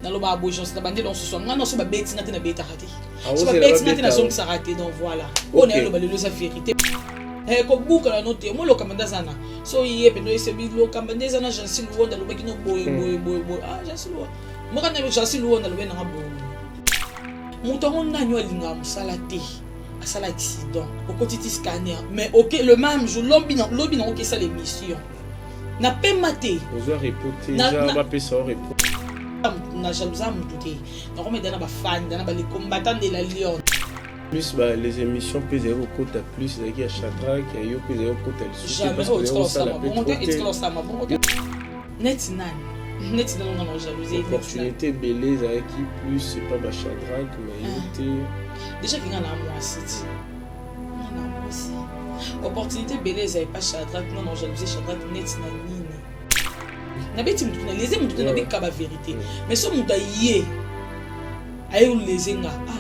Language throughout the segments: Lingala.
dans le bas bouge on bande dans ce son non so ba beti na te na beta kati so ba beti na te na son sarate donc voilà on est le balelo sa vérité ko buka la note mo lo kamanda sana so yé pendo ese bi lo kamanda sana jansi lo ndalo bakino boy ah jansi lo mo kana lo jansi lo ndalo bena ngabo muto ngona nyo linga musala te asala accident au quotidien scanner mais OK le même jour lobby non OK ça l'émission na pe maté ozo reporter déjà ba pesa report na jalousa mututé donc on met dans ba fan dans ba les combattants de la lion plus les émissions peser au côté plus avec à Shadrach et yo peser au côté jamais ça ma bon net non jalousie opportunité belé avec plus c'est pas ba Shadrach mais était déjà qu'il y en a moi aussi opportunité belé ça pas Shadrach non jalousie Shadrach net na nini na beti mutu na les mutu na beka ba vérité mais so mutu yé ayo les nga ah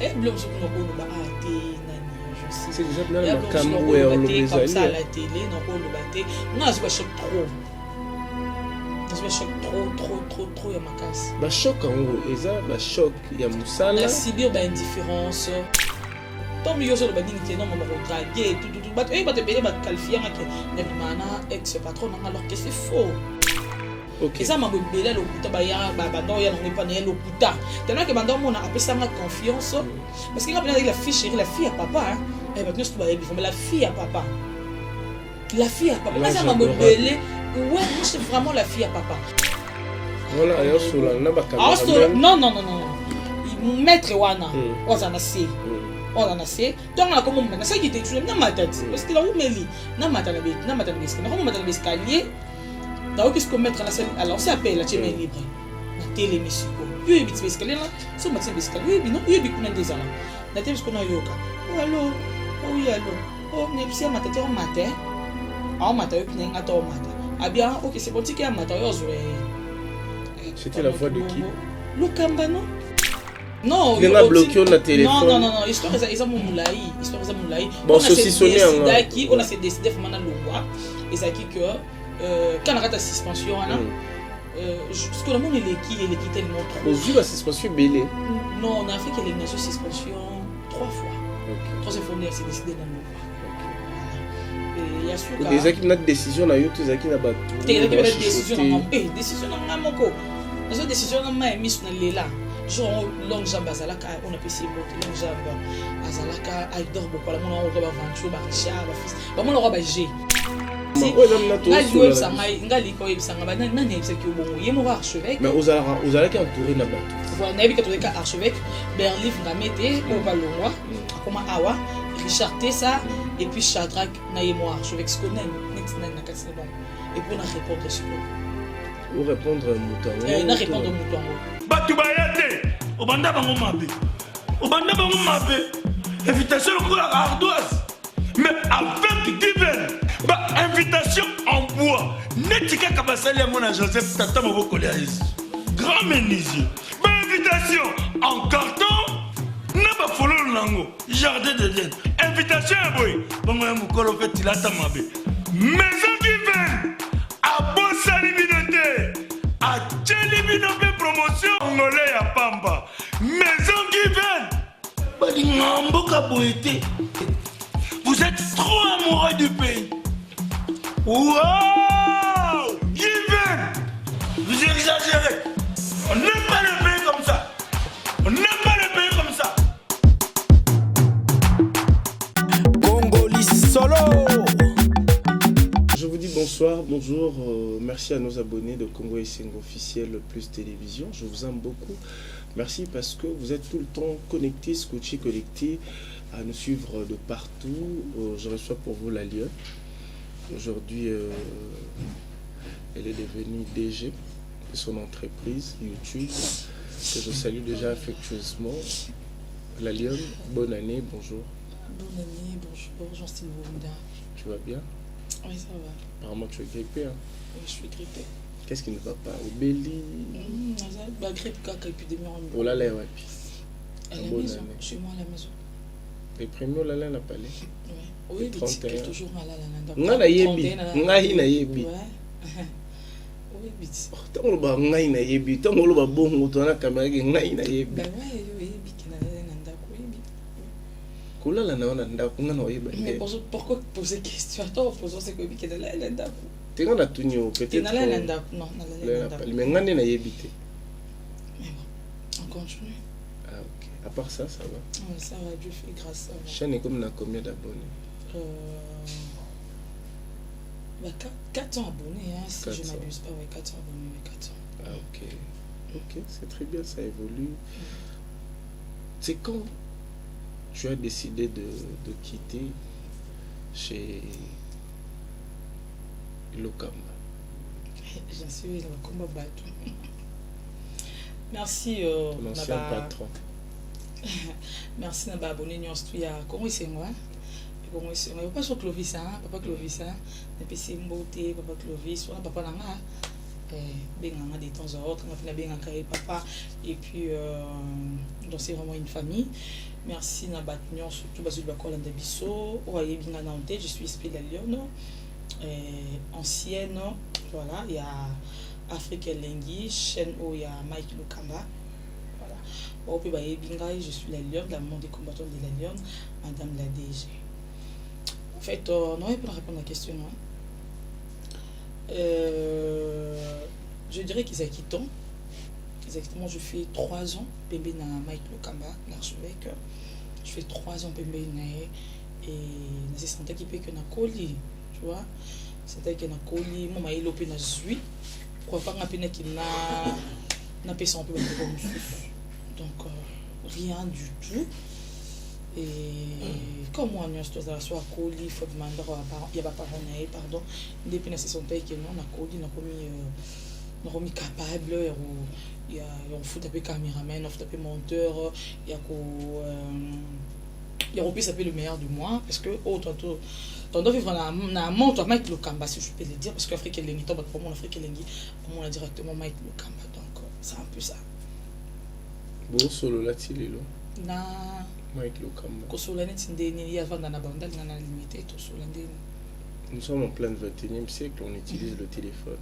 et blum ce qu'on a ba ate nani je sais c'est déjà là le Cameroun et on le comme ça à la télé non on le batté non je choc trop je choc trop ya makas ba choc en gros eza ba choc ya musala la subir ba indifférence tant mieux sur le badin qui non maman draguer tout bat et ba te payer ba qualifier que ne mana ex patron alors que c'est faux. OK. Et ça m'a belé le kuta ba ya ba bando ya non pas le kuta. Tellement que bando mon a appelé ça ma confiance parce qu'il a bien la fille chérie la fille à papa et maintenant je dois la fille à papa. La fille à papa. Ça m'a belé ouais, c'est vraiment la fille à papa. Voilà, yo sur la na ba caméra. Non. Maître wana. Ozana si. On a assez donc on a comme on ça qui était tout na matati parce que là où meli na matana bis na comme matana bis escalier là où qu'est-ce qu'on mettre à la salle alors c'est appel la chemin libre na télé musique yo ebit escalier là so matana bis escalier bi non yo bi kuna des ala na télé parce qu'on a yoka oh allô oh oui allô oh ne psia matati on matin ah matin yo kuna ngata on matin ah bien OK c'est bon ticket matin yo zo c'était la voix de qui Lukamba non. Non, il a bloqué on a téléphone. Non, histoire ça mon moulai, bon saucissonné on a décidé vraiment longwa et ça qui que quand on a ta suspension là ce que le monde il est tellement trop. Au vu la suspension belé. Non, on a fait qu'il y a une suspension 3 fois. OK. 3 fois c'est décidé dans le et il y a sûr que des qui n'a décision na yo tous qui n'a pas tout. Décision na moko. La décision na ma mise na lela. Genre longue jambe azalaka on a passé longue jambe azalaka aidor beaucoup la mon roba aventure ba richard ba fils ba mon roba g ngali ko yebisanga ba nani yebisaki obongo yemo ba archevêque mais ozalaki entouré na bato voilà na yebika toleka archevêque berlif ngamete ko balongwa akoma awa richard tesa et puis Shadrach na yemo archevêque ce qu'on na kasi bon et pour na répondre sur ou répondre mouton na répondre mouton batu bayate obanda bango mabe invitation pour la ardoise mais avec divin ba invitation en bois netika kabasali ya mona Joseph tata moboko le grand menuisier ba invitation en carton na ba fololo nango jardin de Dieu invitation ya boy bango ya mukolo fait tilata mabe maison divine a bosali binote a tchelibinope promotion ngolé ya pamba maison divine balingamboka boité vous êtes trop amoureux du pays. Wow divine vous exagérez on n'aime pas le pays comme ça Congolais solo. Je vous dis bonsoir, bonjour, merci à nos abonnés de Congo Esengo officiel plus télévision, je vous aime beaucoup, merci parce que vous êtes tout le temps connectés, scotchés, connectés, à nous suivre de partout. Je reçois pour vous la Lyon. Aujourd'hui, elle est devenue DG de son entreprise YouTube, que je salue déjà affectueusement. La Lyon, bonne année, bonjour. Bonne année, bonjour, Jean-Style Wanda. Tu vas bien? Oui, ça va. Apparemment, tu es grippé. Hein? Oui, je suis grippée. Qu'est-ce qui ne va pas? Au belly? La grippe, quand épidémie en oh là là, ouais. À la maison, chez moi à la maison. Les premiers, oh là là, n'a pas l'air. Oui, mais toujours à la Nga na yebi, nga hi na yebi. Oui, vite. Tant que le ngai na yebi, tant que le bon to na caméra ngai na yebi. Ben ouais, oui, vite na ndako yebi. Kula la na ndako nga na yebi. Mais pourquoi poser question? Attends, posons c'est que vite na ndako. Tenga na tunyo peut-être. Na la ndako, non, na la ndako. Mais ngane na yebi te. Mais bon, on continue. Ah OK. À part ça, ça va. Ouais, ça va, Dieu fait grâce. Chaîne est comme na combien d'abonnés? 400 abonnés, hein, si je ne m'abuse pas, ouais, 400 abonnés, ouais, 400. Ah OK. OK, c'est très bien, ça évolue. C'est quand tu as décidé de quitter chez Lokamba? J'en suis le combat bateau. Merci, l'ancien patron. Merci Naba abonné nous studio comment c'est moi comment c'est moi pas sur Clovis hein papa Clovis hein et puis c'est beauté papa Clovis on a papa nanga benga de temps en autre on a fait benga créer papa et puis donc c'est vraiment une famille. Merci Naba nous surtout basu ba kolanda biso oye binga na honte je suis esprit de Lyon ancienne voilà il y a Afrique Lengi chaîne où il y a Mike Lokamba. Je suis la Lyon, la monde des combattants de la Lyon, Madame la DG. En fait, non, pour répondre à la question, je dirais qu'ils acquittent. Exactement, je fais 3 ans, Pembe na Mike Lokamba, l'archevêque. Je fais 3 ans, Pembe na et c'est santé qui peut que na Koli, tu vois. C'est que na Koli, mon maïlo pe na zui. Quoi pas na pena qui na pe sans peu comme donc rien du tout et comme moi nous sommes soit Koli faut demander il y a pas pardon depuis la session taille que non na Koli na remis capable il y a on fout taper caméraman on fout taper monteur il y a il y a repris s'appeler le meilleur du mois parce que tantôt vivre na montre Mike Lokamba si je peux le dire parce que Afrique Lengi tombe pour mon Afrique Lengi pour moi directement Mike Lokamba donc c'est un peu ça. Bon solo la tilelo na Mike Lokamba ko solo net ndeni avant na bandal na limité to solo ndeni. Nous sommes en plein 21e siècle, on utilise le téléphone.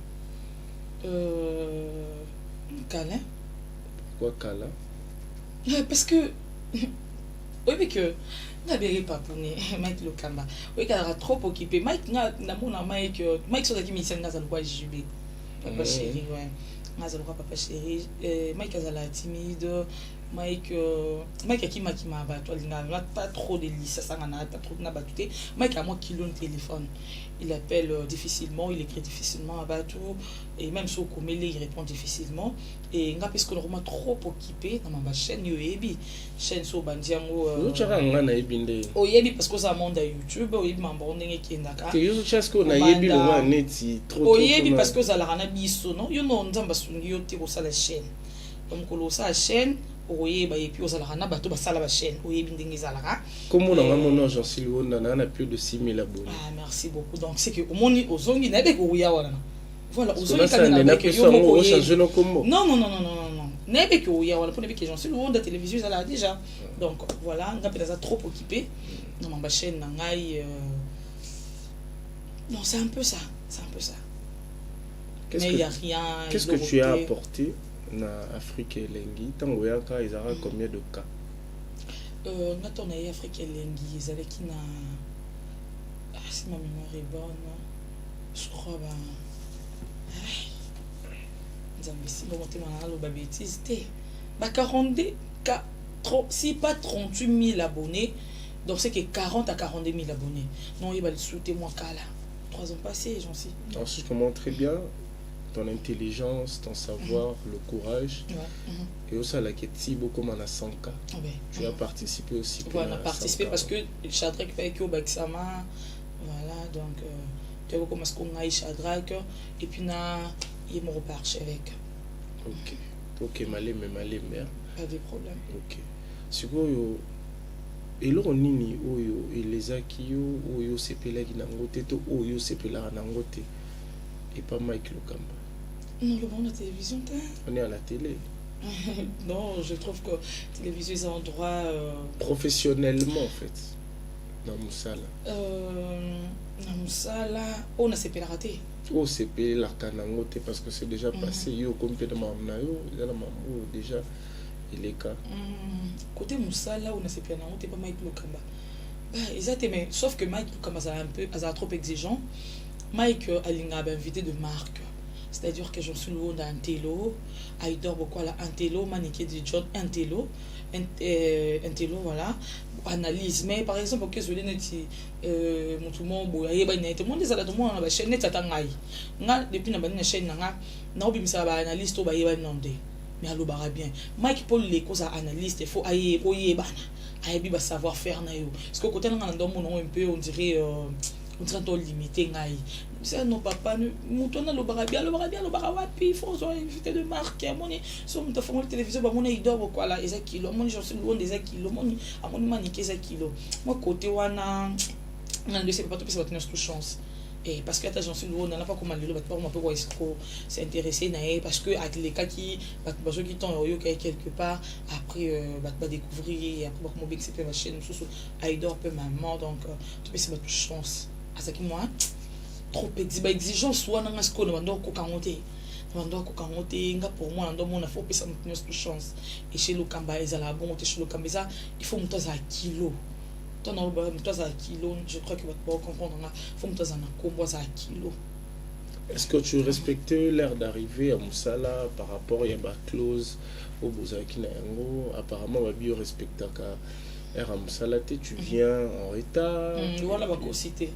Câlin. Pourquoi câlin? Parce que oui mais que n'abérez pas pour Mike Lokamba oui qu'il a trop occupé Mike na mon Mike soit qui mission na zalwa JB papa chéri ouais na zalwa papa chéri Mike azala timide Mike akima ba toi n'a pas trop de lisse ça n'a pas trop na batute Mike a moi qui le téléphone il appelle difficilement il écrit difficilement à Batou et même sur Komele il répond difficilement et nga parce que normalement trop occupé dans ma chaîne Yoebi chaîne sur Bandiango na ebinde Oyebi parce que ça monte à YouTube Oyebi mambo ndenge kiendaka que yo chasse ko na yebi le wa neti trop Oyebi parce que ça la rana biso non yo no nzamba sungi yo te ko sala chaîne donc ko sa chaîne Oyebi et puis osala rana bato basala ba chaîne Oyebi ndenge zalaka comme on a mon agent Silwonda na plus de 6000 abonnés. Ah merci beaucoup donc c'est que au moni ozongi na be ko ya wana voilà ozongi quand même na que yo mo changer no combo non nebe ko ya wala pour nebe que j'en suis le monde de télévision ça là déjà donc voilà nga peut-être trop occupé dans ma chaîne na ngai non c'est un peu ça mais il y a rien. Qu'est-ce que tu as apporté na Afrique Lengi tango yaka izara combien de cas na na Afrique Lengi ezali qui na si ma mémoire est bonne je crois si bon te bêtise 42 si pas 38 000 abonnés donc c'est que 40 à 42 000 abonnés non il va le souhaiter moi là 3 ans passés j'en sais. Alors si je comprends très bien ton intelligence ton savoir le courage et aussi la quête beaucoup comme on a 100 cas tu as participé aussi voilà participé parce que Shadrach fait que au examen voilà donc tu as comme ce qu'on a Shadrach et puis na il me repart archevêque. Ok malé mère pas de problème. Ok sikoyo eloko nini oyo elezaki yo oyo sepelaki nango te to oyo sepelaka nango te et pas Mike Lokamba? Non, le monde de la télévision, on est à la télé. Non, je trouve que la télévision est un endroit... Professionnellement, en fait, dans Moussala. na musala on a sepela raté Oh, c'est payé la canangote parce que c'est déjà passé. Yo, comme tu es dans ma déjà, il est cas. Côté musala on a sepela na on pas Mike Lukamba. Bah, exactement, mais sauf que Mike Lukamba a un peu trop exigeant. Mike Alinga a invité de marque. C'est-à-dire que j'en suis loin d'un télo, Aïdor beaucoup là un télo, maniqué de John un télo, voilà, analyse. Mais par exemple, que je l'ai dit, tout le monde, tout le monde est à la demande dans la chaîne net atangai. Nga depuis na bani chaîne nga, na obi misa ba analyste to ba yeba nonde. Mais allo bara bien. Mike Paul les causes analyste, il faut aïe oye bana, aïe bi ba savoir faire na yo. Parce que côté nga na ndomo un peu on dirait limité ngai. C'est non papa nous tourne le barabia il faut inviter de marque à mon sur mon téléphone télévision ba mon idor quoi là ezaki kilo mon je suis loin des kilo mon à mon maniquer ezaki kilo moi côté wana on ne sait pas tout ça va chance et parce que ta j'en suis loin on n'a pas comment le pas on peut voir s'intéresser naé parce que avec les cas qui ceux qui t'ont yo quelque part après va découvrir après comment c'est ma chaîne sous idor peu maman donc tu peux c'est pas chance à ça qui moi trop exigence soit dans ce qu'on demande ko kangote nga pour moi ndo mona faut pesa mutino chance et chez le kamba ezala bon chez le kamba ça il faut muto za kilo ton no ba muto za kilo je crois que votre pas comprendre là faut muto za na kombo za kilo. Est-ce que tu respectes l'heure d'arrivée à Moussala par rapport à la clause au Bozaki na yango apparemment va bio respecter ka heure à Moussala tu viens en retard voilà ba ko citer.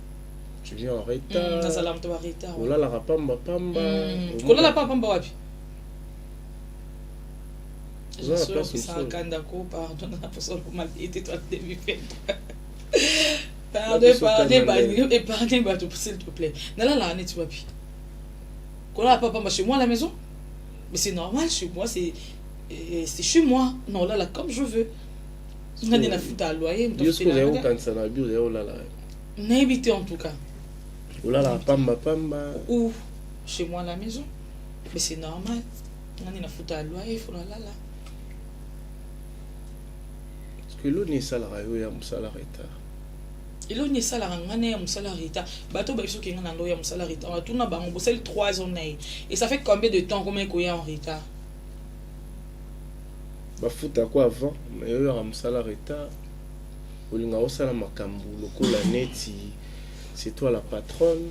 Tu viens en retard. On la rapamba pamba. On la pamba wapi. Je suis que ça Kandako pardon la personne pour mal été toi début fait. Pardon tout s'il te plaît. Nala la net wapi. Qu'on la pamba chez moi à la maison. Mais c'est normal chez moi c'est chez moi. Non là comme je veux. On a la foutre à loyer, on fait la quand ça na bio là là. N'habiter en tout cas. Ou là la pamba ou chez moi à la maison mais c'est normal on a foutu à loyer il faut là parce que l'on est salarié ya musala retard et l'on est salarié ngane ya musala retard bato ba biso ki ngana ndo ya musala retard tout na bango bosel 3 ans et ça fait combien de temps combien ko ya en retard ba futa quoi avant mais yo ya musala retard olinga osala makambu lokola neti. C'est toi la patronne.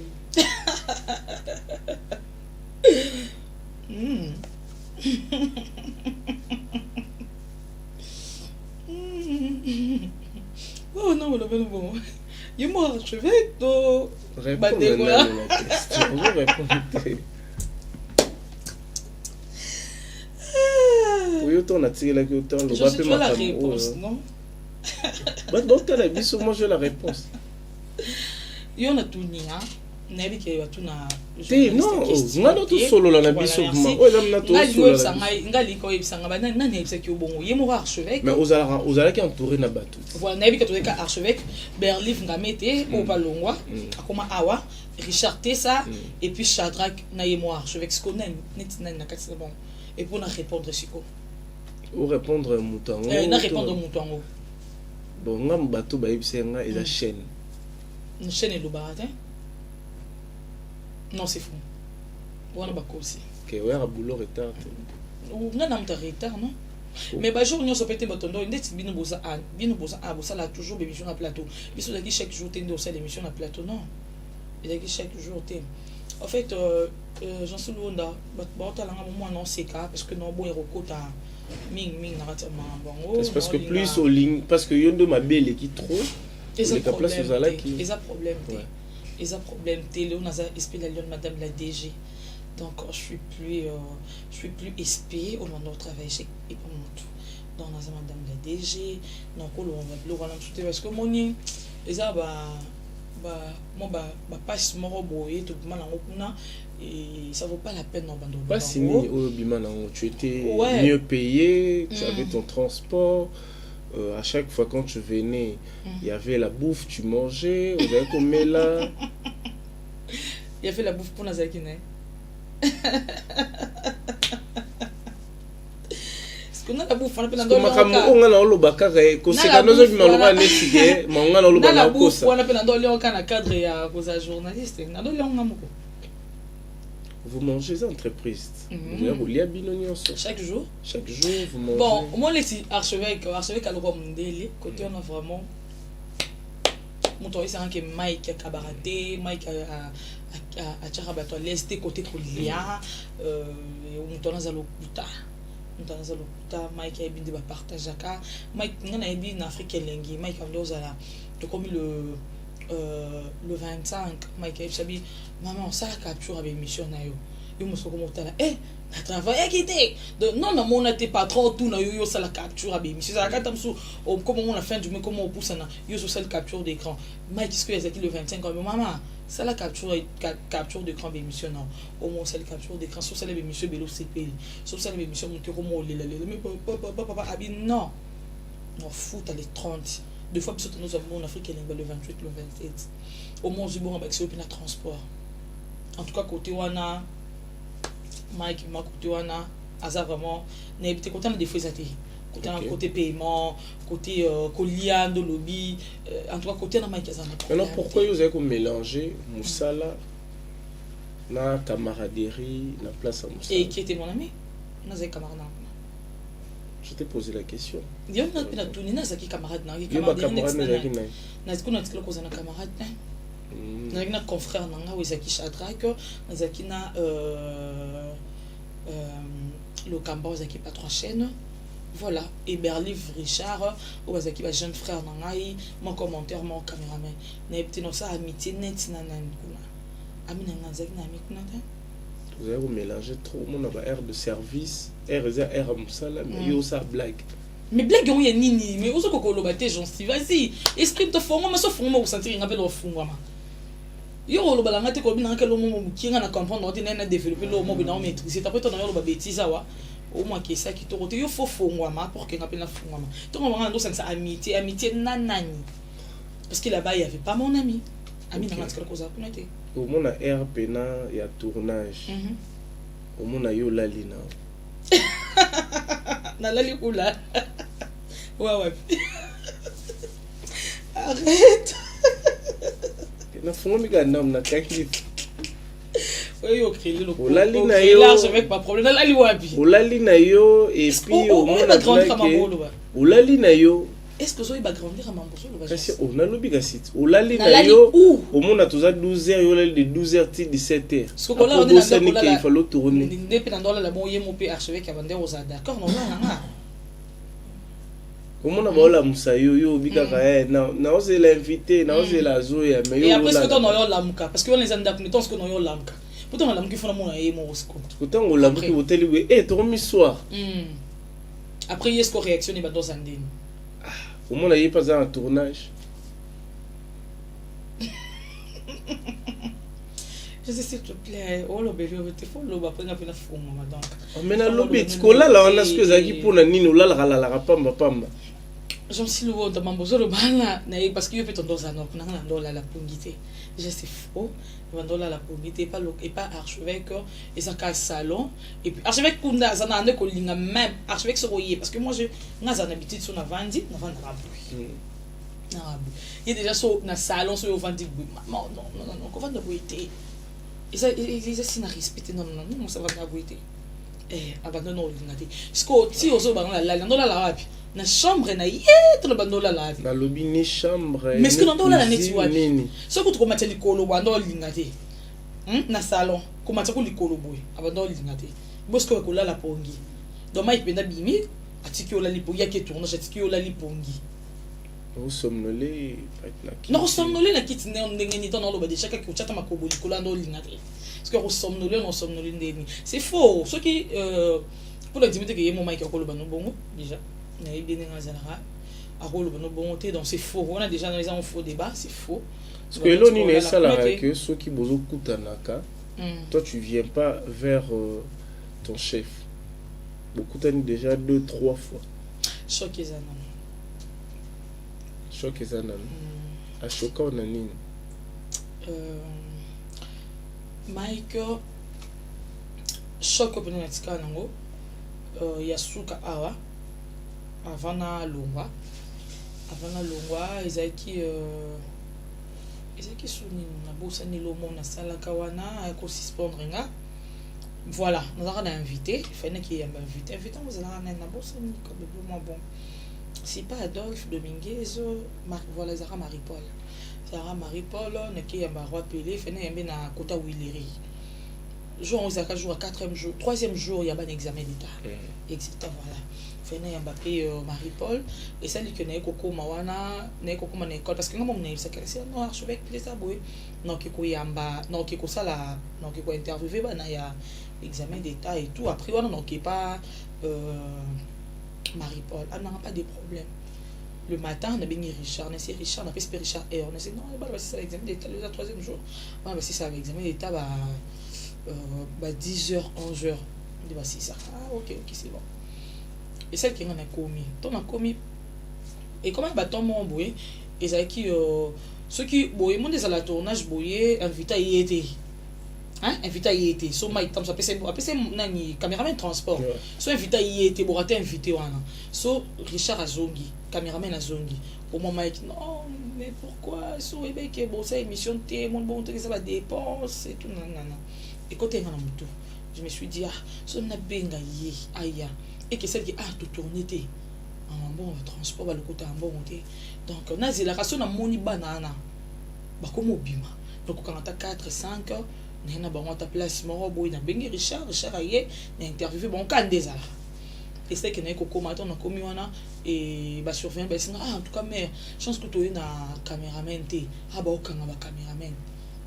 Oh non, le bon. Il m'a archevêque. Réponds à la question. Vous répondez. Oui, autant on a tiré la question. Je sais pas la réponse, non? Donc, tu as la vie, moi j'ai la réponse. Il y en a tout nia. Nabi qui va tout na. Non, on tout solo la biso ma. Oh, là tout solo. Ngali ko ibsanga ba na nebisa ki obongo. Yemo archevêque. Mais aux qui entouré na bateau. Voilà, nabi ka touré archevêque, Berlif ngamete au balongwa, akoma awa, Richard Tessa et puis Shadrach na yemo archevêque ce qu'on aime, netina na katse bon. Et pour na répondre siko. Ou répondre moutango. Na répondre moutango. Bon, ngam bateau ba ibsenga et la chaîne. Une chaîne est le baratin. Non, c'est fou. On a pas aussi. Que ouais, à boulot retard. On a un retard, non? Mais bah jour nous sommes pété batondo. On est bien nous bossa bossa là toujours l'émission à plateau. Mais sur la chaque jour t'es dans cette émission à plateau, non? Il a dit chaque jour t'es. En fait, j'en suis loin là. Bah t'as là un moment non c'est cas parce que non bon hérocota ming narrativement bon. C'est parce que plus au ligne parce que yondo ma belle qui trop. Et ça problème. Et ça problème. Et ça problème. Télé on a esprit la lion madame la DG. Donc je suis plus espé au moment de travail chez et pour tout. Donc on a madame la DG. Donc on va le parce que mon et ça mon passe mon robot et tout mal en et ça vaut pas la peine non bando. Pas si au bimana tu étais mieux payé, tu avais ton transport. À chaque fois quand tu venais, il y avait la bouffe, tu mangeais, on avait comme là. Il y avait la bouffe pour Nazakine. Est-ce qu'on a na bouffe wana pe na ndolo ndolo on ngana olo bakaka ko seka nozo bi maloba nesige ma ngana olo na bakaka bouffe wana pe na ndolo kana cadre ya koza journaliste na ndolo ngamo ko. Vous mangez entreprise. Vous liez binonio chaque jour. Chaque jour vous mangez. Bon, moi les archevêque à l'Europe Mundeli, côté on a vraiment mon toit c'est un qui Mike a cabareté, Mike a tcharabato l'est côté Colia on tourne à l'Okuta. On tourne à l'Okuta, Mike a bien de partager ka. Mike on a bien en Afrique lengi, Mike a deux à la comme le 25 Mike a sabi maman ça la capture avec mission na yo yo mo soko motala na travailler quitté de non non mon était patron tout na yo ça la capture avec mission ça la katamsu comme on a fin du mois comment on pousse na yo sur celle capture d'écran Mike qu'est-ce que est le 25 comme maman ça la capture d'écran avec mission non au moins celle capture d'écran sur celle avec mission belo CP sur celle avec mission monter comment mais papa abi non on fout à les 30 deux fois plus nous avons en Afrique le 28 le 27 au moins du bon avec ce puis transport en tout cas côté wana Mike ma côté wana asa vraiment n'habité côté des fois côté paiement côté colia de lobby en tout cas côté na Mike azana. Alors pourquoi vous avez mélangé Moussala na camaraderie na place à Moussala et qui était mon ami na zay camarade. Je t'ai posé la question. Il y a une tournée na zaki camarade na camarade na zaki na tiklo ko zana camarade na confrère na nga wezaki Shadrack na zaki na le Kamba wezaki patron chaîne voilà et Berliv Richard wezaki ba jeune frère na ngai mon commentaire mon caméraman na ebti no sa amitié net na nan kuna amina nga zaki na amikuna ta. Vous avez mélangé trop mon air de service air Moussala mais yo ça blague. Mais blague on y nini mais ozo kokolo baté j'en suis vas-y esprit de forme mais sauf forme vous sentir ngapelo ofungwa ma yo lo balanga te ko bina kelo mo kinga na comprendre on na développer lo mo bina maîtriser après ton yo lo ba bêtise wa au moins que ça qui te rote yo faut fungwa ma pour que ngapela fungwa ma to on va ndo ça amitié nanani parce que là-bas il y avait pas mon ami na ngatsika ko za kuna te au mon air pena ya tournage au mon yo lalina na lali kula ouais arrête na fongo mi ga nam na kakili yo créer le olali na yo large avec pas problème lali wapi olali na yo et puis au mon na olali na yo est-ce que zo iba grandir à Mamboso le parce que on a lobi ga site olali na yo au mon na toza 12h yo lali de 12h til 17h ce que là on est dans le il faut tourner depuis dans la bon yemo pe archevêque avant aux d'accord non non au mon abola musayo yo bika ka na ose l'inviter na ose la zoya mais yo et après ce que on a lamka parce que on les anda pour ce que on a lamka pourtant on a lamka fona mon yemo osko pourtant on lamka hôtel oui to mi soir après est-ce qu'on réactionne ba dans andine au mon a pas un tournage. Je sais s'il te plaît, oh le bébé, tu faut le après na pena fou maman donc. Mais na lobby ko la on a ce que zaki pour na nino la pamba. Je me suis le dans Mambozo le bana na parce que yo peut dans un autre na dans la pongité. Déjà c'est faux, dans la pongité pas et pas archevêque et ça casse salon et puis archevêque kunda ça na ande ko linga même archevêque se royer parce que moi je na za habitude sur na vandi na vendre rabu. Na rabu. Il y a déjà so na salon so yo vandi non ko vendre boité. Et ça si na respecter non ça va pas boité. Abandonne l'ingati. Ce que si ozo ba la ndola la wapi. Na chambre na yeto na bandola la wapi. Na lobby ni chambre. Mais ce que ndola la neti wapi. Ce que tu komata likolo bandola l'ingati. Na salon, komata ko likolo boy. Abandola l'ingati. Bosko ko la pongi. Donc Mike benda bimi atiki ola lipo ya ke tourno atiki ola lipongi. Nous somnolés non somnolés na kiti ne ndenge ni tono loba de chaque ko chata makobo likolo ndo l'ingati. Parce que somnolés non somnolés ndeni. C'est faux. Ce qui pour l'intimité que yemo Mike ko loba no bongo déjà. Mais bien en général à rôle de bonté donc c'est faux on a déjà dans les un faux débat c'est faux parce que l'on est ça là que ceux qui bozo kutanaka toi tu viens pas vers ton chef beaucoup t'as déjà 2-3 fois choc ezana à choquant on a nini Mike choc openatika nango yasuka awa avant na longwa ezaki suni na bosa ni lomo na sala kawana ko suspendre nga voilà nous avons invité fallait qu'il y ait invité vous allez na bosa ni comme bon c'est pas Adolphe Dominguez voilà Zara Marie-Paul ne qui y a roi Pelé fallait y na kota Willery jour 11 jours 4e jour 3e jour il y a un examen d'état voilà fena Mbappé Marie-Paul et ça dit que na koko mawana na koko na école parce que ngam na ça c'est non archevêque plaisir boy non qui ko yamba non qui ko sala non qui ko interviewer ba na ya examen d'état et tout après on non qui pas Marie-Paul on n'a pas de problème le matin on a béni Richard on a pas espéré Richard et on a dit non bah c'est l'examen d'état le 3e jour bah si ça l'examen d'état 10h 11h on dit bah si ça ok c'est bon et celle qui en a commis et comment bâton mon boy et ça qui ceux qui boy mon des à la tournage boy invité y était so my tam ça peut nani caméraman transport so invité y était bon invité wana so Richard Azongi caméraman Azongi au moment non mais pourquoi so ebe que bon ça émission té mon bon ça va dépense et tout nanana et côté ngana muto je me suis dit so na benga ye aya et que celle qui a tout tourné en bon transport le côté en bon donc na zela raso na moni banana ba comme bima donc quand on a 4 5 na ba on ta place moro boy na bengi Richard aye na interview bon kan déjà et c'est que na ko matin na komi wana et ba surveillant ba singa en tout cas mais chance que tu na caméraman té ba okanga ba caméraman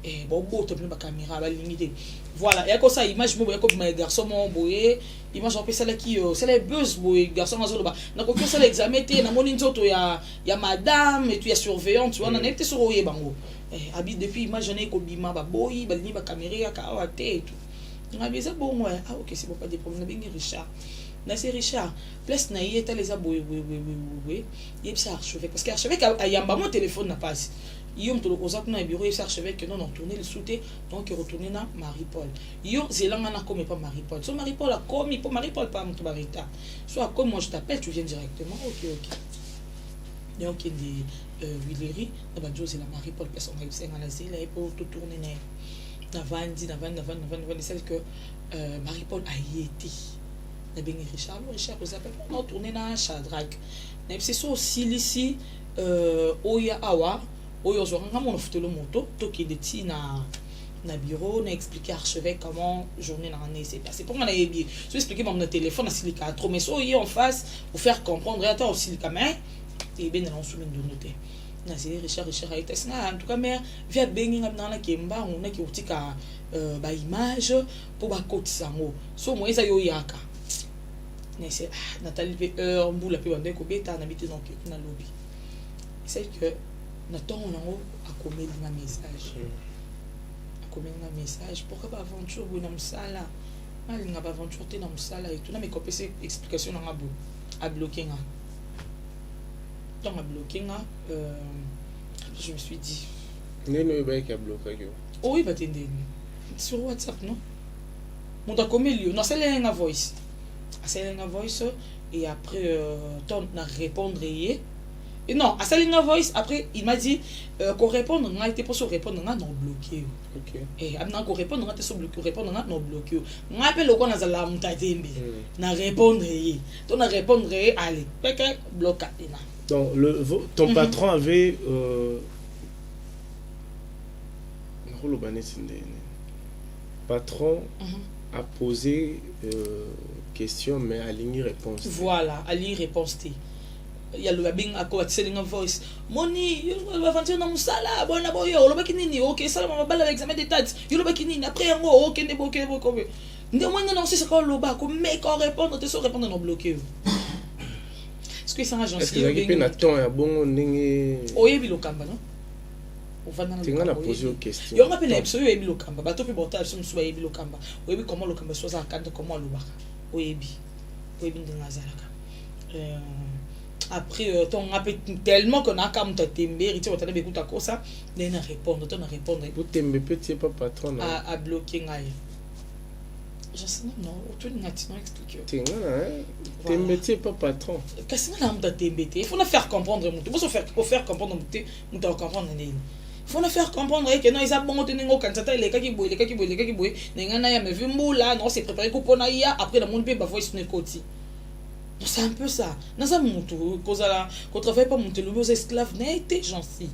et bon to ba caméra ba limité voilà et comme ça image mo ya ko ma garçon mo boye image on peut ça là qui c'est les buzz boy garçon azolo ba na ko ça l'examen té na moni nzoto ya madame et tu ya surveillant tu vois na nete sur oye bango habite depuis image na ko bima ba boy ba ni ba caméra ya ka wa té tout na bien bon ouais ok c'est bon pas de problème na bien Richard na c'est Richard place na yeta les aboy oui ça archevêque parce que archevêque a yamba mon téléphone na passe Yom to lokoza kuna bureau et archevêque non tourner le souté donc retourner na Marie-Paul yo zelanga na comme pas Marie-Paul so Marie-Paul a comme pour Marie-Paul pas mon barita soit comme moi je t'appelle tu viens directement ok donc il dit Willery na ba Jose la Marie-Paul personne a eu na zela et pour tout tourner na vandi celle que Marie-Paul a été na bengi Richard vous appelle non tourner na Shadrach na c'est ça aussi ici oya awa oyo zoranga mon fotolo moto to qui deti na bureau na expliquer archevêque comment journée na année c'est passé pour moi na yebi je expliquer mon téléphone na silika trop mais so y en face pour faire comprendre attends aussi le caméra et ben na soumis de noter na c'est Richard a été en tout cas mais via bengi ngam na kemba on a ki utika ba image pour ba côté sango so moi ça yo yaka na c'est Nathalie mbula pe bande ko beta na bité donc na lobby c'est que Nathan on a commis un message pourquoi pas aventure dans le sala mal n'a pas aventure dans le sala et tout là mais copier ces explications dans à bloquer donc à bloquer je me suis dit non bah qui a bloqué oui bah t'es sur WhatsApp non mon ta commis lieu non c'est la voice et après ton na répondre et non, à Salinga Voice, après, il m'a dit qu'on répondre, on a été pour se répondre, on a non bloqué. Ok. Et maintenant qu'on répond, on a été sur bloqué, répondre, on a non bloqué. On appelle au coin dans la montadembe. On a répondre, on a répondre, allez, peut-être bloqué. Donc, ton patron avait. Patron a posé question, mais à ligne réponse. Voilà, à ligne réponse. Il y a le bing à quoi selling a voice moni on va vendre dans musala bona boyo lo bakinini OK sala mama bala l'examen d'état yo lo bakinini après ngo OK ndebo comme ndé moi non c'est ça ko lo ba ko mais ko répondre te so répondre non bloqué est-ce que ça agence est-ce que na temps ya bongo ndenge oyebi lo kamba non on va dans la poser une question yo ngapela ebiso yo yebi lo kamba bato pe botage so musuba yebi lo kamba oyebi comment lo kamba so za kanda comment lo ba oyebi ndinga zalaka après ton appel tellement qu'on a comme ta tembe tu vas t'aller écouter quoi ça n'a répondre pour tembe petit pas patron à bloquer ngai Je sais non, tu n'as pas expliqué. T'es métier pas patron. Qu'est-ce que tu as il faut faire comprendre mon tout. Faut faire comprendre mon tout, mon tout comprendre il faut faire comprendre que non ils a bon tenir quand ça les kaki boy n'engana ya me vu moula non c'est préparé ko pona ya après la monde pe ba voice ne koti. C'est un peu ça. Dans un monde cause là qu'on travaille pas monter lobby aux esclaves n'était gentil.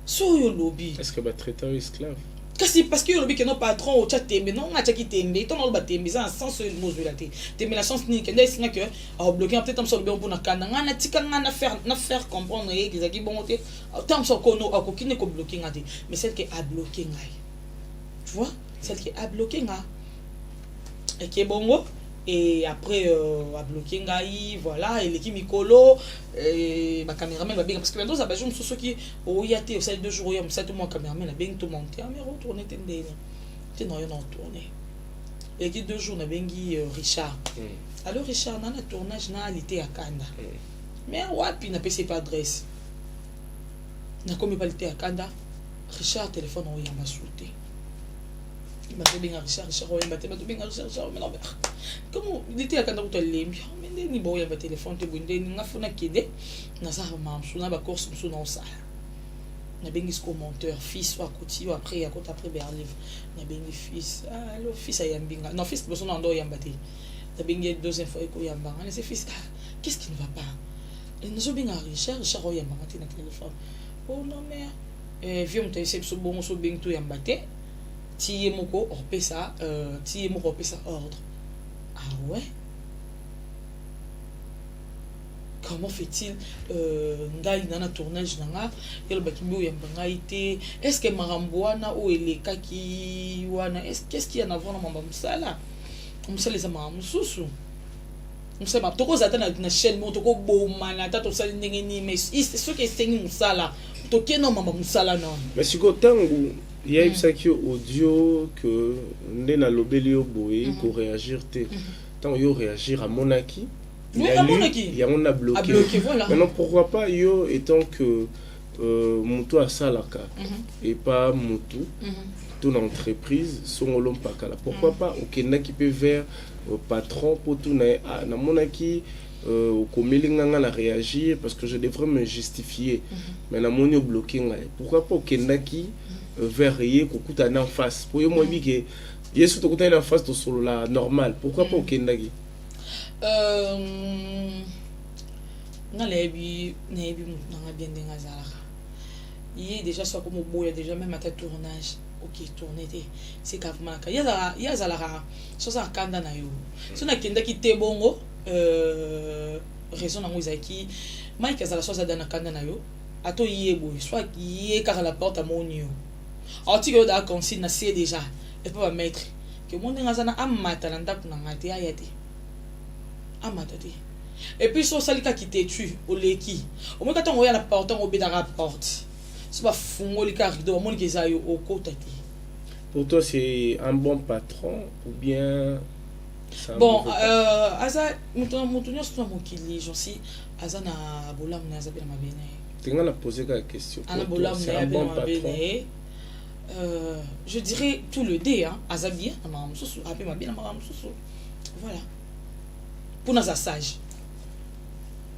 So yo lobby. Est-ce que ba traiter esclave? Parce que le lobby que non patron au chat tembe non a qui tembe ton le batembe ça en sens le mot la té. Tembe la chance ni que là c'est que a bloquer peut-être sur le bon pour na kanda na tika na faire comprendre que qui bon té tant so kono a ko kine ko bloquer ngati mais celle qui a bloqué ngai. Tu vois? Celle qui a bloqué nga. Et qui est bon et après a bloqué ngai voilà et l'équipe Mikolo et ma caméraman va bien parce que maintenant ça va jouer sur ce qui au yate au 2 jours il y a 7 mois caméraman a bien tout monter mais retourner tendé tu n'as rien tourné et qui 2 jours na bengi Richard alors Richard na tournage naalité à Kanda mais wapi na PC pas adresse na comme pasalité à Kanda Richard téléphone on y a masouté il m'a dit bien Richard on m'a dit bien Richard mais non comment il était à Kanda où tu l'aimes mais ni bon il y a téléphone te bundé ni ngafuna kide na ça ma suna ba course suna ça na bengi ce commentaire fils ou à côté après à côté après berlive na bengi fils allo fils ayambinga non fils besoin ndo yambate na bengi deuxième fois ko yamba na c'est fils qu'est-ce qui ne va pas et nous bien Richard o yamba na téléphone oh non mais vieux me t'essaie so bon so bengi to yambate ti moko orpe ça ti moko orpe ça ordre. Ah ouais? Comment fait-il ngai nana tournage nanga yelo bakimbo yamba ngai te est-ce que maramboana ou eleka ki wana qu'est-ce qu'il y a avant na mamba musala musala za mama mususu musala toko zata na chaîne mo toko bomana ta to sali ndenge ni mais c'est ce que c'est musala to keno mamba musala non mais siko tangu il y a eu ça qui audio que ndena lobeli yo boye ko réagir te tant yo réagir à Monaki il y a on a bloqué voilà. Maintenant pourquoi pas yo étant que Mutu à Salaka et pas Mutu ton entreprise son olompakala pourquoi pas au Kenya qui peut vers patron pour tout na Monaki au komelinganga na réagir parce que je devrais me justifier mais na monio bloqué pourquoi pas au Kenya qui vers yé kokuta en face pour yo moi bi que yesu to kuta en face to solo la normal pourquoi pas au Kenya qui nalebi nanga bien denga zalaka il déjà soit comme boya déjà même à ta tournage OK tourner c'est carrément ya zalaka so ça kanda na yo so na kenda ki te bongo raison na ngozaki Mike azala so za dana kanda na yo ato yebo soit yé car la porte à mon yo article da consigne na c'est déjà et peut mettre que mon denga zana amata na ndako na ngate ayate amatati et puis so salika qui te tue au leki au moins quand on voit la porte on obéit dans la porte c'est pas fungoli car do mon ki zayo au côté. Pour toi c'est un bon patron ou bien bon asa mutunyo so mokili jonsi asa na bolam na asa pe na mabene tinga na poser la question ana bolam na bon patron je dirais tout le dé hein asa bien na mama mususu ape mabena mama mususu voilà pour nos sage.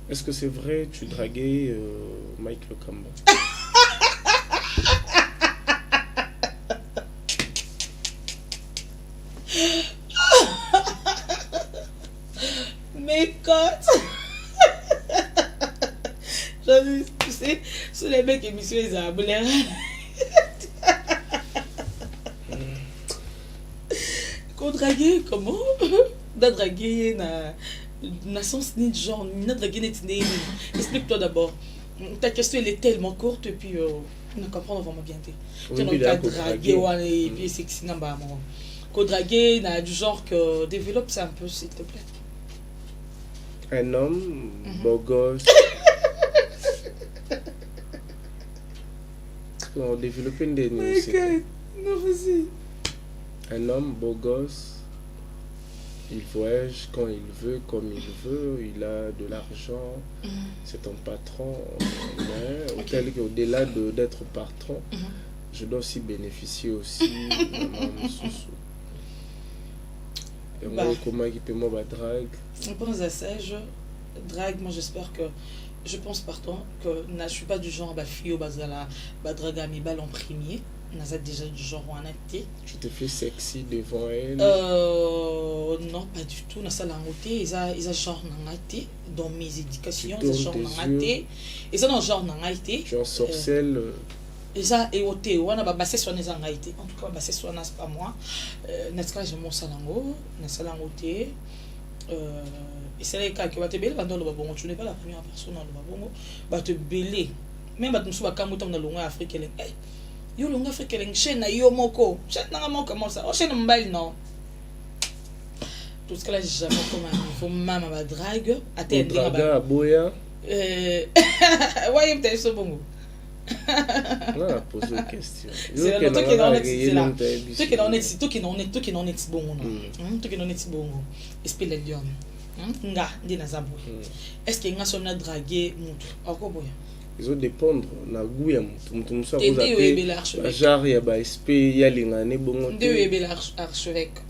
Est-ce que c'est vrai tu draguais Mike Lokamba? Mais quand tu sais sur les mecs émissions les abonnés qu'on draguer comment da draguer na sens ni genre na draguer net ni explique-toi d'abord ta question elle est tellement courte et puis on comprend vraiment bien tu n'as pas draguer et puis sexy namba moi qu'on draguer na du genre que développe ça un peu s'il te plaît. Un homme beau gosse on développe une des non vas-y. Un homme beau gosse. Il voyage quand il veut, comme il veut, il a de l'argent, c'est un patron, mais au-delà d'être patron, je dois aussi bénéficier aussi de mon sous. Bah. Comment équiper moi ma drague? Je pense à ça, drague, moi j'espère que. Je pense pardon que je ne suis pas du genre fille ou bazala drague à mes balles en premier. Je déjà du genre en été. Tu te fais sexy devant elle? Non, pas du tout. Ils ont genre été dans mes éducations, ils ont genre été. Ils ont genre été. Tu es en sorcelle. Ils ont été. On a basé sur les été. En tout cas, basé sur nas pas moi. N'est-ce je mon salango, na salango té. Et c'est les cas qui va te belé dans le babongo. Tu n'es pas la première personne dans le babongo. Va te belé. Même si tu vas quand dans le longue Afrique, yo longue Afrique, chaîne yo moko. Chaîne na moko comment ça? Oh chaîne mbail non. Tout ce que là j'ai jamais comme il faut maman va drague attendre à boya. Ouais, peut-être ce bongo. On a posé une question. C'est là toi qui est honnête, c'est là. Toi qui est honnête, toi qui est honnête, toi qui est honnête bongo non. Toi qui est honnête bongo. Espèce de lion. Nga ndi na zabou. Est-ce que nga somna draguer mutu? Akoboya. Ils ont dépendre na goût ya mutu musa ko za genre ya ba SP ya lingane bongo. De webe l'archevêque.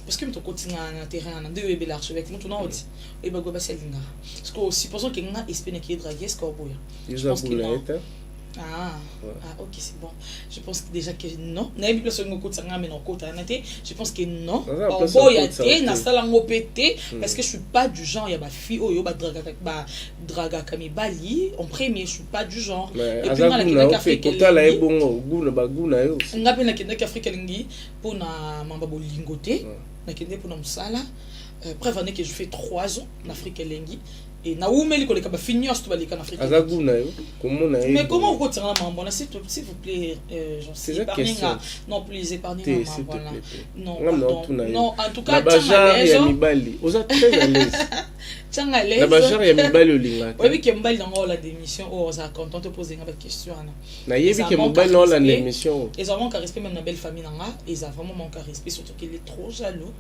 Parce que tu continues na terrain de webe l'archevêque mutu na oti. E ba go ba selinga. Parce que supposons que nga SP na ki draguer ce ko boya. Je pense que non. Ah, ok, c'est bon. Je pense déjà que non. Je pense que non. Parce que je suis pas du genre, il y a ma fille, oh, draga kamibali. En premier, je suis pas du genre. Et puis, on a la Afrique. On a la Afrique pour na mamba bolingote. Na kende pour na musala. Prévenez que je fais 3 ans en Afrique lengi. Et na oumeli ko leka ba finir tout balika en Afrique. Mais comment vous tirez la maman s'il vous plaît j'en sais épargner non plus épargner maman non non en tout cas Bajar ya mibali oza très à l'aise tanga l'aise la Bajar ya mibali olinga oui que mibali dans la démission oh ça content te poser une question na yebi que mibali dans la démission ils ont manque à respect même na belle famille nanga ils ont vraiment manque à respect surtout qu'il est trop jaloux.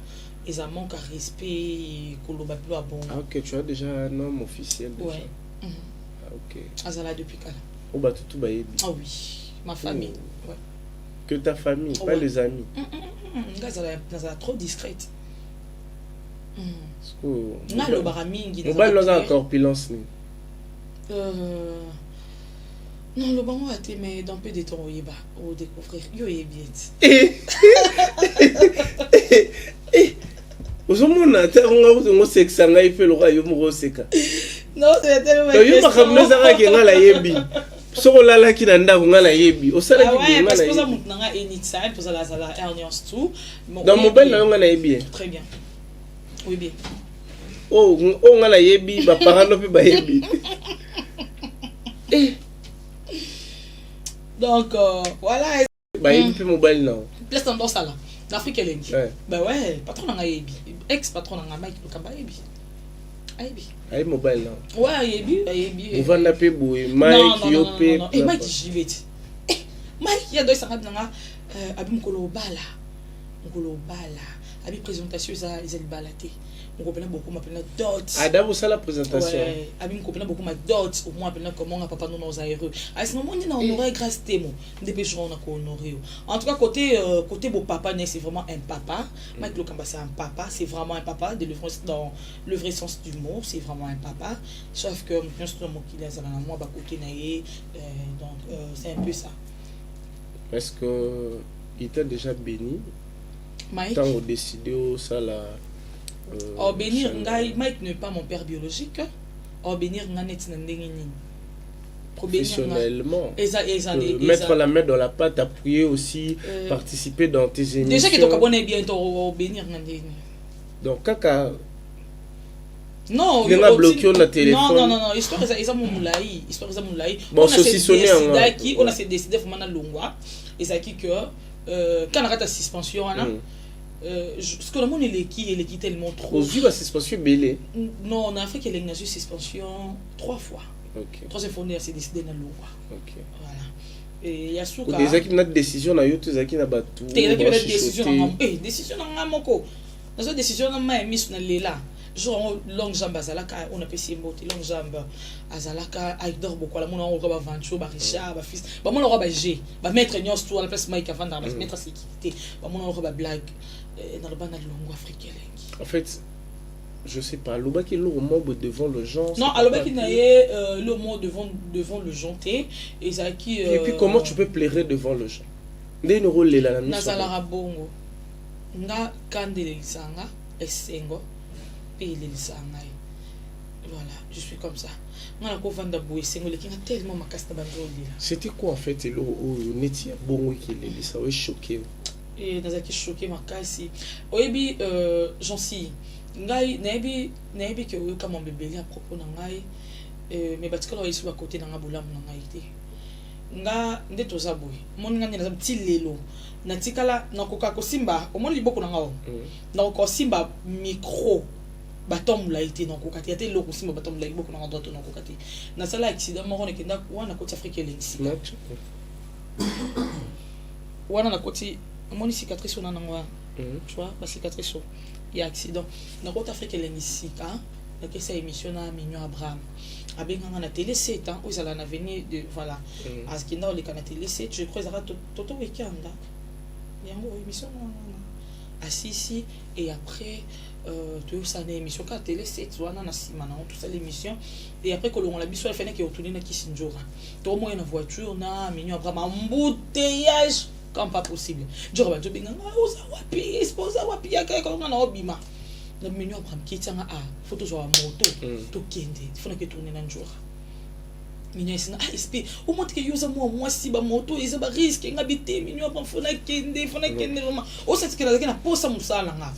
Ils ont manque à respect kolobablo a bon. Ah ok, tu as déjà un homme officiel déjà. Ouais. Ah ok. Azala depuis quand? Oh bah tout bayebi. Ah oui, ma famille. Ouais. Que ta famille, pas les amis. Azala trop discrète. Na le baramingi. Mobile dans la corpulence ni. Non, le bango a été mais dans peu de temps au découvrir. Yo est bien. Ozomona taronga ngo sexa ngai fe lo yo mo seka. Non, c'est tellement yo ba khamna zaka ke ngala yebi. Soko lala ki na ndako ngala yebi. Osala ki ngala yebi. Parce que ça mutna nga enitside pour ça la Ernest tout. Dans mobile na ngala yebi. Très bien. Oui bien. Oh ngala yebi ba parano pe ba yebi. Donc voilà. Ba yebi pe mobile na. Place tendance là. L'Afrique elle est. Bah ouais, patron na yebi. Ex-patron na Mike Lokamba yebi. Yebi. Ay mobile là. Ouais, yebi. Vous vendez pe boy Mike yo pe. Et Mike j'y vais. Mike ya doit s'arrêter na abim kolobala. Kolobala. Abi présentation ça ils ont balaté. On comprend beaucoup m'appelle dot. Adam ça la présentation. Ouais, abi me comprend beaucoup ma dot au moins appelle comment papa nous nos aéreux. À ce moment on honorer grâce témo. Dépêcherons on a honorer. En tout cas côté beau papa c'est vraiment un papa. Mike Lokamba c'est un papa, c'est vraiment un papa dans le vrai sens du mot, c'est vraiment un papa. Sauf que bien sûr mon qu'il est à moi ba côté naé donc c'est un peu ça. Est-ce que il t'a déjà béni? Mike tant décidé ça la bénir Mike n'est pas mon père biologique. Bénir professionnellement. Mettre la main dans la pâte, appuyer aussi, participer dans tes émissions. Déjà que tu connais bien bénir. Donc kaka non, il a bloqué on a téléphone. Non, histoire ça mon moulaï, bon saucissonné on a décidé vraiment longwa et ça qui que quand on a ta suspension là ce que le monde est qui tellement trop. Au vu la suspension belé. Non, on a fait qu'elle a une suspension 3 fois. OK. 3e fois on a décidé na longwa. OK. Voilà. Et il y a souka. Des qui na décision na yo tous qui na batu. Des décision na décision na moko. Na décision na ma mise na lela. genre longue jambe azalaka on appelle simbote longue jambe azalaka Aïdor Bokola mon on roba Vancho ba Richard ba fils ba mon roba G ba mettre nyos tout à la place Mike avant dans la mettre sécurité ba mon roba blague dans le bande longue africain. En fait, je sais pas, l'oba qui est le membre devant le genre. Non, alors qui n'a le mot devant le janté et ça qui et puis comment tu peux plairer devant le genre? Ndé no rôle là Nazalara bongo. Nga kandele lisanga esengo pe lisanga. Voilà, je suis comme ça. Nga ko vanda boye sengo le kinga tellement makasta banjoli là. C'était quoi en fait le netia bongo qui les ça ouais choqué. Et nazaki choqué makasi. Oyebi j'en si ngai naibi que oyoka mon bébé à propos na ngai mais batikala ici à côté na nga bolamu na ngai te. Nga nde toza boye moni nga neza petit lelo na tikala na koka ko simba o moni liboko na ngao na ko simba micro batom la ite na koka te lo ko simba batom la liboko na droite na koka te na sala accident mo ne kenda wana ko Afrique lensi wana na koti moni cicatrice na ngwa tu vois la cicatrice il y a accident na ko Afrique lensi ka na kesa émission na Mignon Abraham abenga na télé 7 ans où ça na venir de voilà as kinda le kana télé 7 je crois ça va toto weekend yango émission assisi et après tout ça na émission ka télé 7 wana na simana tout ça l'émission et après que l'on la biso fait que retourner na Kisinjora to moi na voiture na Mignon Abraham embouteillage comme pas possible je ba to benga oza wapi ya ka ko na obima na Mignon Abraham qui tanga photo zo moto to kende fona que tourner na njora Mignon isina SP au montre que yoza moi si ba moto isa ba risque ngabite Mignon Abraham fona kende vraiment o ça que la posa musala nga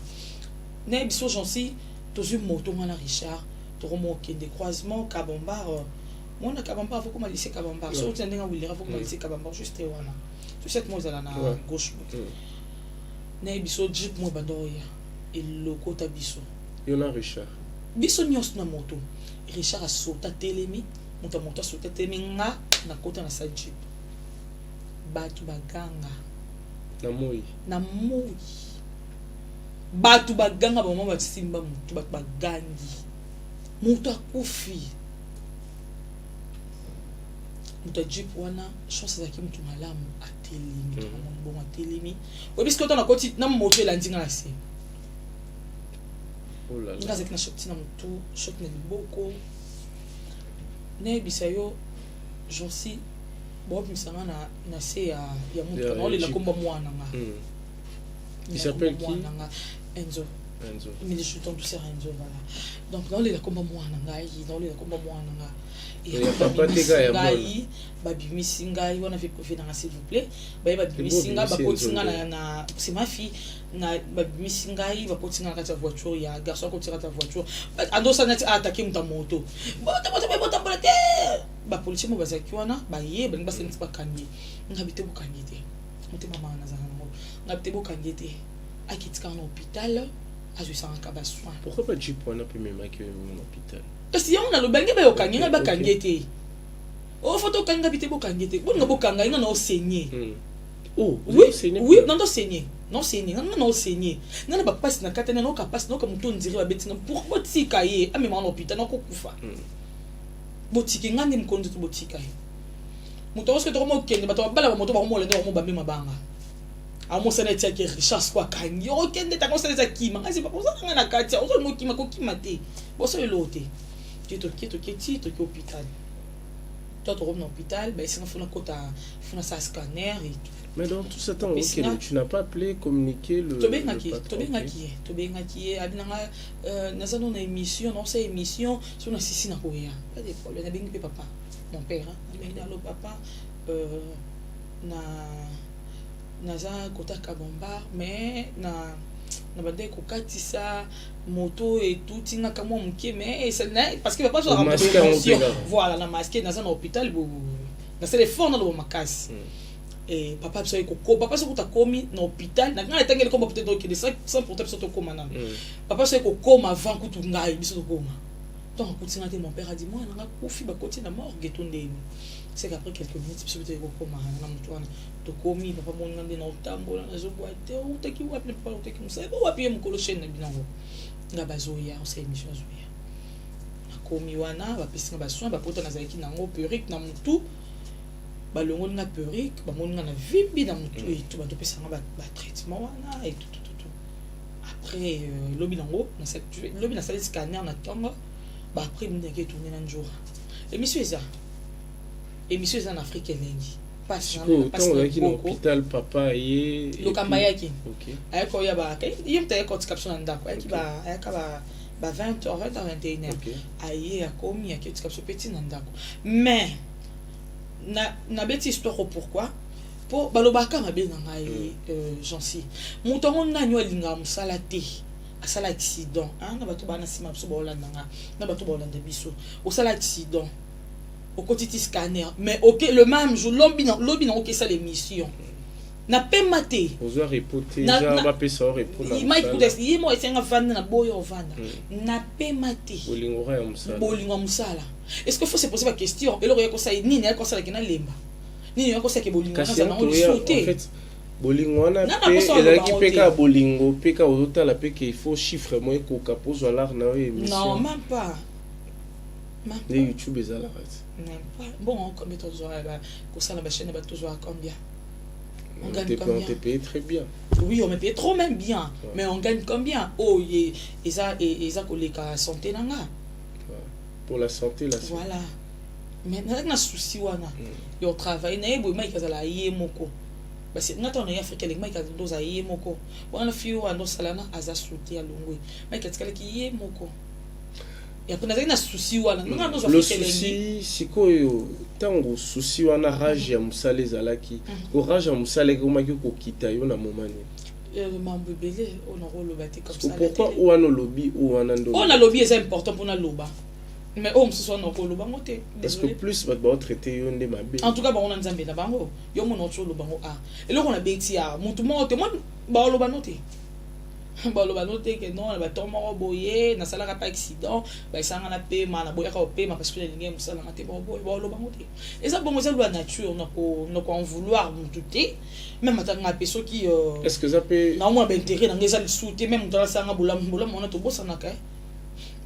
na biso jonsi to zu moto ngana Richard to romo kende croisement Kabambar mona Kabambar faut comme lycée Kabambar so tende nga wilira faut comme lycée Kabambar juste wana tu sais moi za na gauche na biso jeep mo bandoya et le côté biso yona Richard biso nyos na moto Richard a sauté telemi moto a sauté telemi nga na côté na sa jeep batu baganga na moi batu baganga ba mama simba moto batu bagangi moto akufi moto jeep wana chance za ki moto malamu atelemi bon atelemi o bisko to na côté na moto elandinga na se. Oh là là. Nga zeki na shoti na mutu, shoti na liboko. Ne bisayo jonsi bob misanga na se ya mutu na ole la komba mwana nga. Il s'appelle qui? Enzo. Mais je suis tombé sur Enzo voilà. Donc dans les la komba mwana nga, dans les la komba mwana nga. Et papa te ga ya bon. Babi misinga wana fait profiter dans s'il vous plaît. Babi misinga ba kotinga na c'est ma fille na babi misinga va kotinga na ta voiture ya garçon kotinga ta voiture. Ando ça net attaquer muta moto. Bota ba policier mo bazaki wana ba ye ba sentis ba kangi. Ngabite bo kangi te. Muté mama na zana mo. Ngabite bo kangi te. Akitika na hôpital azuisa nkaba soin. Pourquoi pas tu prends un peu même que mon hôpital? Parce que on a le bengi ba yo kangi ba kangi te. Oh photo kanga bité bo kangi te. Bo ngabo kanga ina na saigner. Oh, oui, non do saigner. Non saigner, non saigner. Non ba passe na katana no ka passe no ka muto ndiri ba betinga pour botika ye a même en hôpital no ko kufa. Botika ngani mkondo to botika ye. Muto oske to mo kende ba to bala ba moto ba mo le ndo mo ba mema banga. Amo sana tia ke Richard kwa kangi. O kende ta ko sana tia kima. Ngasi ba ko sana na katia. O so mo kima ko kimate. Bo so elote. Kito hôpital. Toi, tu rentres dans l'hôpital, ben, il faut un scanner et tout. Mais dans tout ce temps, okay, tu n'as pas appelé, communiqué le patron. Tobengaki, nous avons une émission, non c'est émission, sur une sissi na koya. Pas de problème, na bengi papa, mon père, na lo papa, na za kota Kabambar, mais na bande kokatisa moto et tout tinga kamo mke mais parce que papa so prévention voilà na masqué dans un hôpital na c'est les fonds dans le makasi et papa so ko papa so kuta komi na hôpital na ngana tangeli ko peut-être donc de 100 pour so to koma na papa so ko koma avant kutu ngai biso to koma donc kutinga te mon père a dit moi na kufi ba koti na morgue to ndeni c'est qu'après quelques minutes biso te ko koma na mutwana to komi papa mo ngande na utambola na zo boite o teki wapi papa o teki musa bo wapi mkolo chaîne na binango nga bazoya osala émission zoya nakomi wana bapesi nga basoin bapota nazalaki nango perruque na mutu balongoli nga perruque bamoni nga na vimbi na mutu etu batopesa nga batraitement wana etu après lobi nango lobi nasali scanner na ntongo après ndenge etourne na njoura émission eza na Afrique elengi ozalaki na hôpital papa ye lokamba yaki ayaki oya ye mutu ayaki otika biso na ndako ayaka ba 20h21h aye akomi ayaki otika biso mpe ntina ndako mais nabeti histoire pourquoi po balobaka mabe na ngai Jansi moto yango nani alingaka mosala te asala accident na bato bana nsima biso baolanda nga na bato baolanda biso osala accident okotiti scanner mais ok le même jour lobi na okesa l'émission na pema te ozwa repote ja bapesa repona ye mo esenga vanda na boyo ovanda na pema te bolingo musala est-ce que faut se poser la question eloko yakosala nini yakosala kena lemba nini yakosala ke bolingo na na onsote en fait bolingo wana pe elaki peka bolingo peka ozotala peke il faut chiffre mo ekoka pozwa l'art na émission non même pas les YouTube ezala même pas bon combien tu dois kosala ba chaîne ba toujours combien on gagne combien? On te paye très bien. Oui, on me paye trop même bien. Ouais. Mais on gagne combien? Oh, et ça collègue à santé nanga. Pour la santé là. Voilà. Mais na souci wana. Yo travail na ebo mai kazala yé moko. Parce que ngata na Afrique les mai kazoza yé moko. Wana fiyo ando salana aza souté alongwe. Mai katikala ki yé moko. Ya kuna zaki na souci wana. Nga ndo za le souci sikoyo tango souci wana rage ya musala ezalaki. Ko rage ya musala ko maki ko kita yo na momani. Mambo belé on a roloba te comme ça. Pourquoi ou wana lobby ou wana ndo? On a lobby est important pour na loba. Mais on se soit non roloba ngote. Parce que plus va ba traiter yo ndé mabe. En tout cas ba on a nzambe na bango. Yo mo no tsolo bango a. Et là on a beti a mutu mo te mo ba loba noté. Baloba noté que non ba tomo boye na sala pas accident ba sanga na pema na boya ka pema parce que les gens sala na te boye baloba noté et ça bon c'est la nature on en vouloir douter même atanga peso qui est-ce que ça peut na moi intérêt na ngeza souter même dans la sanga bola on a to bossa na ka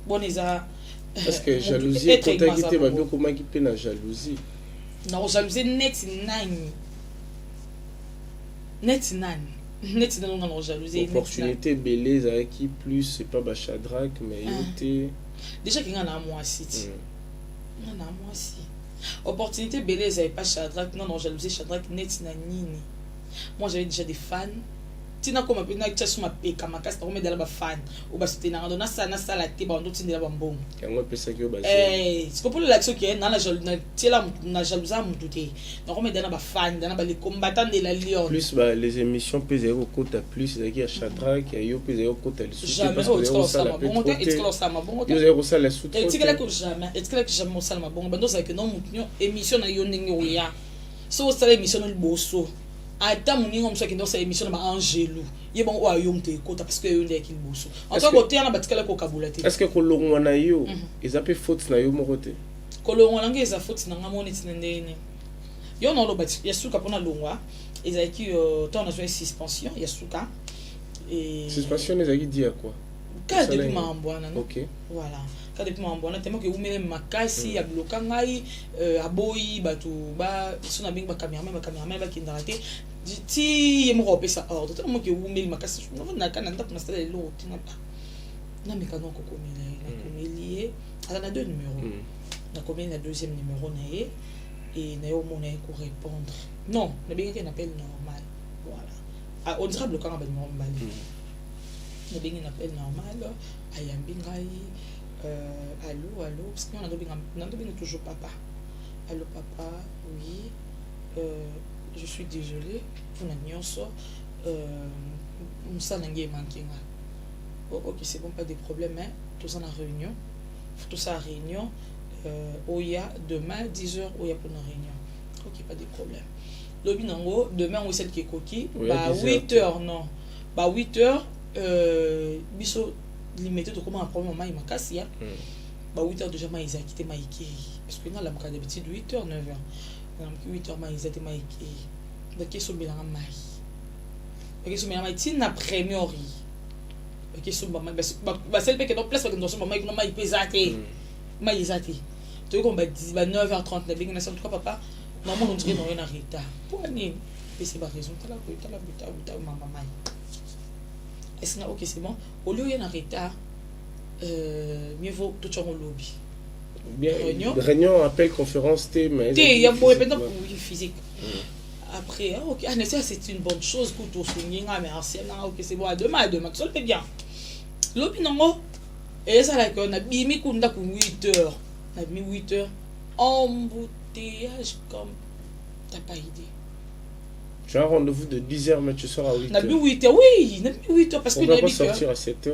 bon eza parce que jalousie contacté ba bien comment qui peut na jalousie na jalousie net net dans la jalousie opportunité belé avec qui plus c'est pas Bachadrak mais yoté déjà qu'il y en a moi aussi non moi aussi opportunité belé ça pas Chadrak non jalousie Chadrak net na nini moi j'avais déjà des fans tina comme peu na tchasu ma peka makasi na komedela ba fan ou ba soutenir na sana sala te ba ndo tindela ba mbongo yango pesa ki ba c'est pour l'action qui est dans la jalousie na jalousie mutu te na komedela ba fan na ba les combattants de la lion plus ba les émissions peser au côté plus avec ya Chadrak ya yo peser au côté le soutien parce que ça ma bongo et que ça ma bongo yo zero ça le soutien et que jamais et que jamais ça ma bongo bando ça que non mutu émission na yo ndenge oya so ça émission no liboso ata muningo mso kendo sa émission na Angelo ye bon o ayom te kota parce que yo ndé ki boso en tant que côté na batikala ko kabula te est-ce que kolongwa na yo ezape faute na yo moko te kolongwa na ngeza faute na ngamoni tinendene yo no lo bati ya suka pona longwa ezaki tant na joie suspension ya suka et suspension ezaki dire quoi ka depuis mambwana non OK voilà ka depuis mambwana tellement que umele makasi ya bloka ngai aboyi batu ba sona binga ba cameraman ba kindara te ti yemo ko pesa ordre tellement que umele makasi na kana ndap na stade lo tina na mekano ko komela na komelie ala na deux numéros na komela na deuxième numéro na ye et na yo mona ko répondre non na binga un appel normal voilà on dirait bloquant ba numéro mbali na binga un appel normal ayambi ngai allô parce que on a toujours papa. Allô papa, oui. Je suis désolée pour la nuance. Ça n'a pas manqué. Ok, c'est bon, pas de problème. Hein. Tout ça en réunion. Tout ça en réunion. Oya demain 10h Oya pour une réunion. Ok, pas de problème. Lobi nango demain on celle qui est coquille. Bah 8h non. Bah 8h biso limité de comment un problème ma makasi ya ba 8h déjà ma isa quitté maiki parce que dans la mka d'habitude 8h 9h dans 8h ma isa te maiki da keso bilanga mai da keso bilanga mai tin na première qui sont maman celle qui est dans place parce que dans ce moment il m'a pesate mais isati tu comme 9h30 na bingi na ça papa normalement on dirait non en retard pour ani et c'est pas raison t'as la buta maman est-ce que OK c'est bon au lieu en retard mieux vaut tout en lobby bien réunion appel conférence mais il y a bon maintenant pour physique après OK ça c'est une bonne chose pour tout souligner merci OK c'est bon à demain tout ça fait bien lobby non et ça là qu'on a bimi kunda ku 8h à 8h embouteillage comme t'as pas idée. Tu as un rendez-vous de 10h mais tu sors à 8h. Na 8h oui, na 8h parce que on va pas sortir à 7h.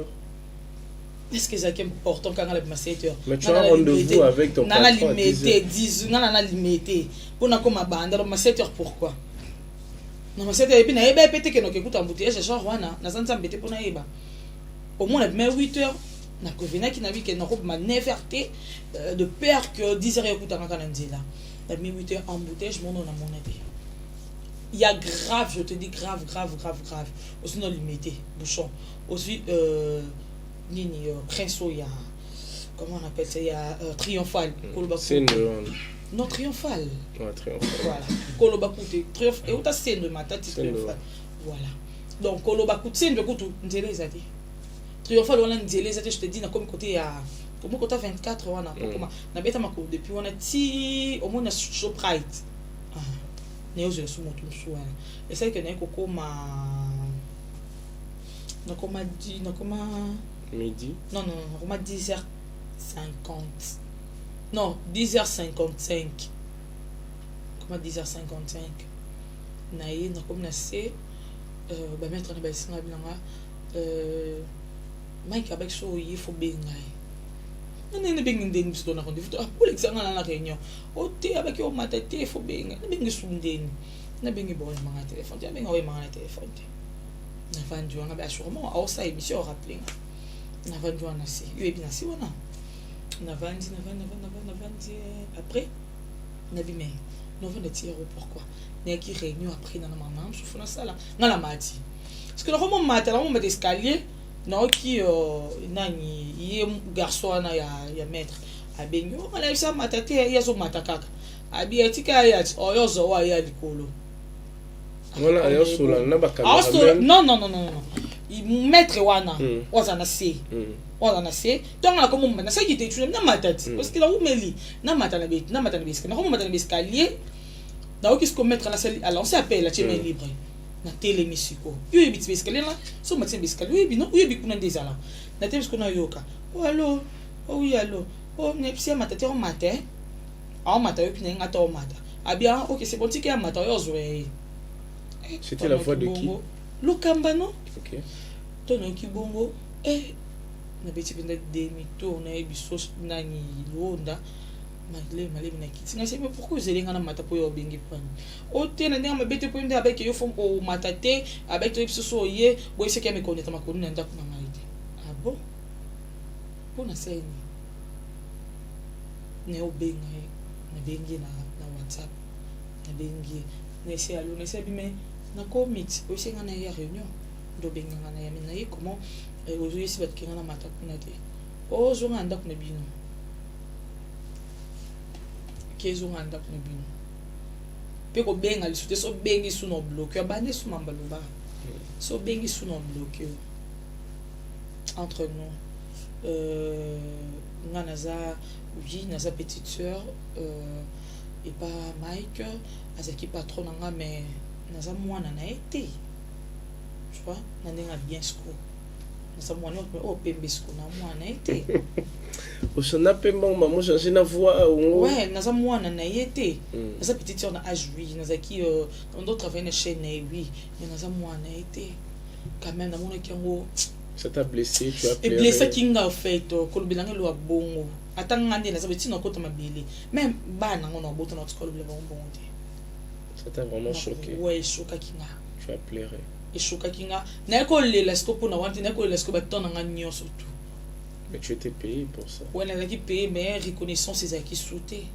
Est-ce que ça qui est important quand on a 7h? Mais tu as un rendez-vous avec ton patron à 10h. Limité 10 on a limité. Pour na comme bande alors 7h pourquoi? Non mais 7h et puis na eba pété que no écoute embouteillage genre wana na sanza mbete pour na eba. Au moins mais 8h na kovena qui na vi que na robe ma 9h de peur que 10h écoute en kananzela. Na 8h embouteillage mon on a mon avis. Il y a grave, je te dis grave. Aussi non limité, bouchon. Aussi Princeau, il y a comment on appelle ça, il y a triomphal. C'est non triomphal. Ouais, triomphal. Voilà. Kolobakute triomphal. Et où t'as scène de ma tête triomphal. Voilà. Donc Kolobakute scène de couteau, ndélé ça dit. Triomphal on a ndélé ça je te dis na comme côté à comme côté 24 on a comment na beta mako depuis on a ti au moins na Shoprite. Néo je suis mon tout soir et c'est que n'est coco ma na comme dit na comme midi non comme 10h50 non 10h55 comme 10h55 naïe na comme na c'est ba mettre na ba singa bilanga Mike avec so il faut bien non bengi ndeni biso na rendez-vous pour l'examen na réunion o te avec yo matete faut bengi bengi sundeni na bengi bon manga téléphone ya bengi o manga téléphone na vandu nga ba sûrement au ça émission rappeler na vandu na si yo bien si wana na vandi après na bimé no vende tiro pourquoi na qui réunion après na maman je fais na sala na la mati parce que le roman matin on met escalier non qui nani yé garçon na ya maître abenyo ala isa matate ya zo matakaka abi etika ya oyo zo wa ya likolo voilà ayo sola na bakala non maître wana ozana se donc na comme na ça qui était na matati parce que la umeli na matana beska na comme matana escalier na o qui se mettre na salle alors on s'appelle la chemin libre na tele misiko yo ebiti escalier là so matin escalier oui non oui bikuna ndezala na tele parce qu'on a yoka oh allô oh oui allô oh nepsia matate o matin a matin yo pina ngata o matin ah bien OK c'est bon ticket à matin yo zoé c'était la voix de qui Lokamba non OK tono ki bongo na beti penda demi tourna e biso nani londa malé na kiti na sema pourquoi vous allez ngana mata po yo bengi pani o te na ndanga mabete po nda avec yo fom o matate avec to biso so ye boy se keme connaître makonu na ndako na maide ah bon bona seni ne o bengi na WhatsApp na bengi ne se alo ne se bime na commit o se ngana ya réunion do bengi ngana ya mina ye comment aujourd'hui si bat kingana mata kuna te o zo nganda kuna bino kezo nganda kuna bino pe ko benga lisute so bengi su no bloqué abane su mambaloba so bengi su no bloqué entre nous ngana za oui naza petite sœur et pas Mike azaki patron nga mais naza mwana na été tu vois nandenga bien sco naza mwana o pembe sco na mwana été osana pemba maman changer na voix ouais naza mwana na été naza petite sœur na âge oui nazaki on doit travailler na chaîne oui mais naza mwana été quand même na mona kiango ça t'a blessé tu as pleuré et blessé kinga en fait kolobelanga lo bongo atanga ndena ça veut dire kota mabele même bana ngona boto na skolo bela bongo ça t'a vraiment choqué ouais choqué kinga tu as pleuré et choqué kinga na ko lela scopo na wanti na ko lela scopo batona nga surtout mais tu étais payé pour ça ouais na qui payé mais reconnaissance c'est qui sauté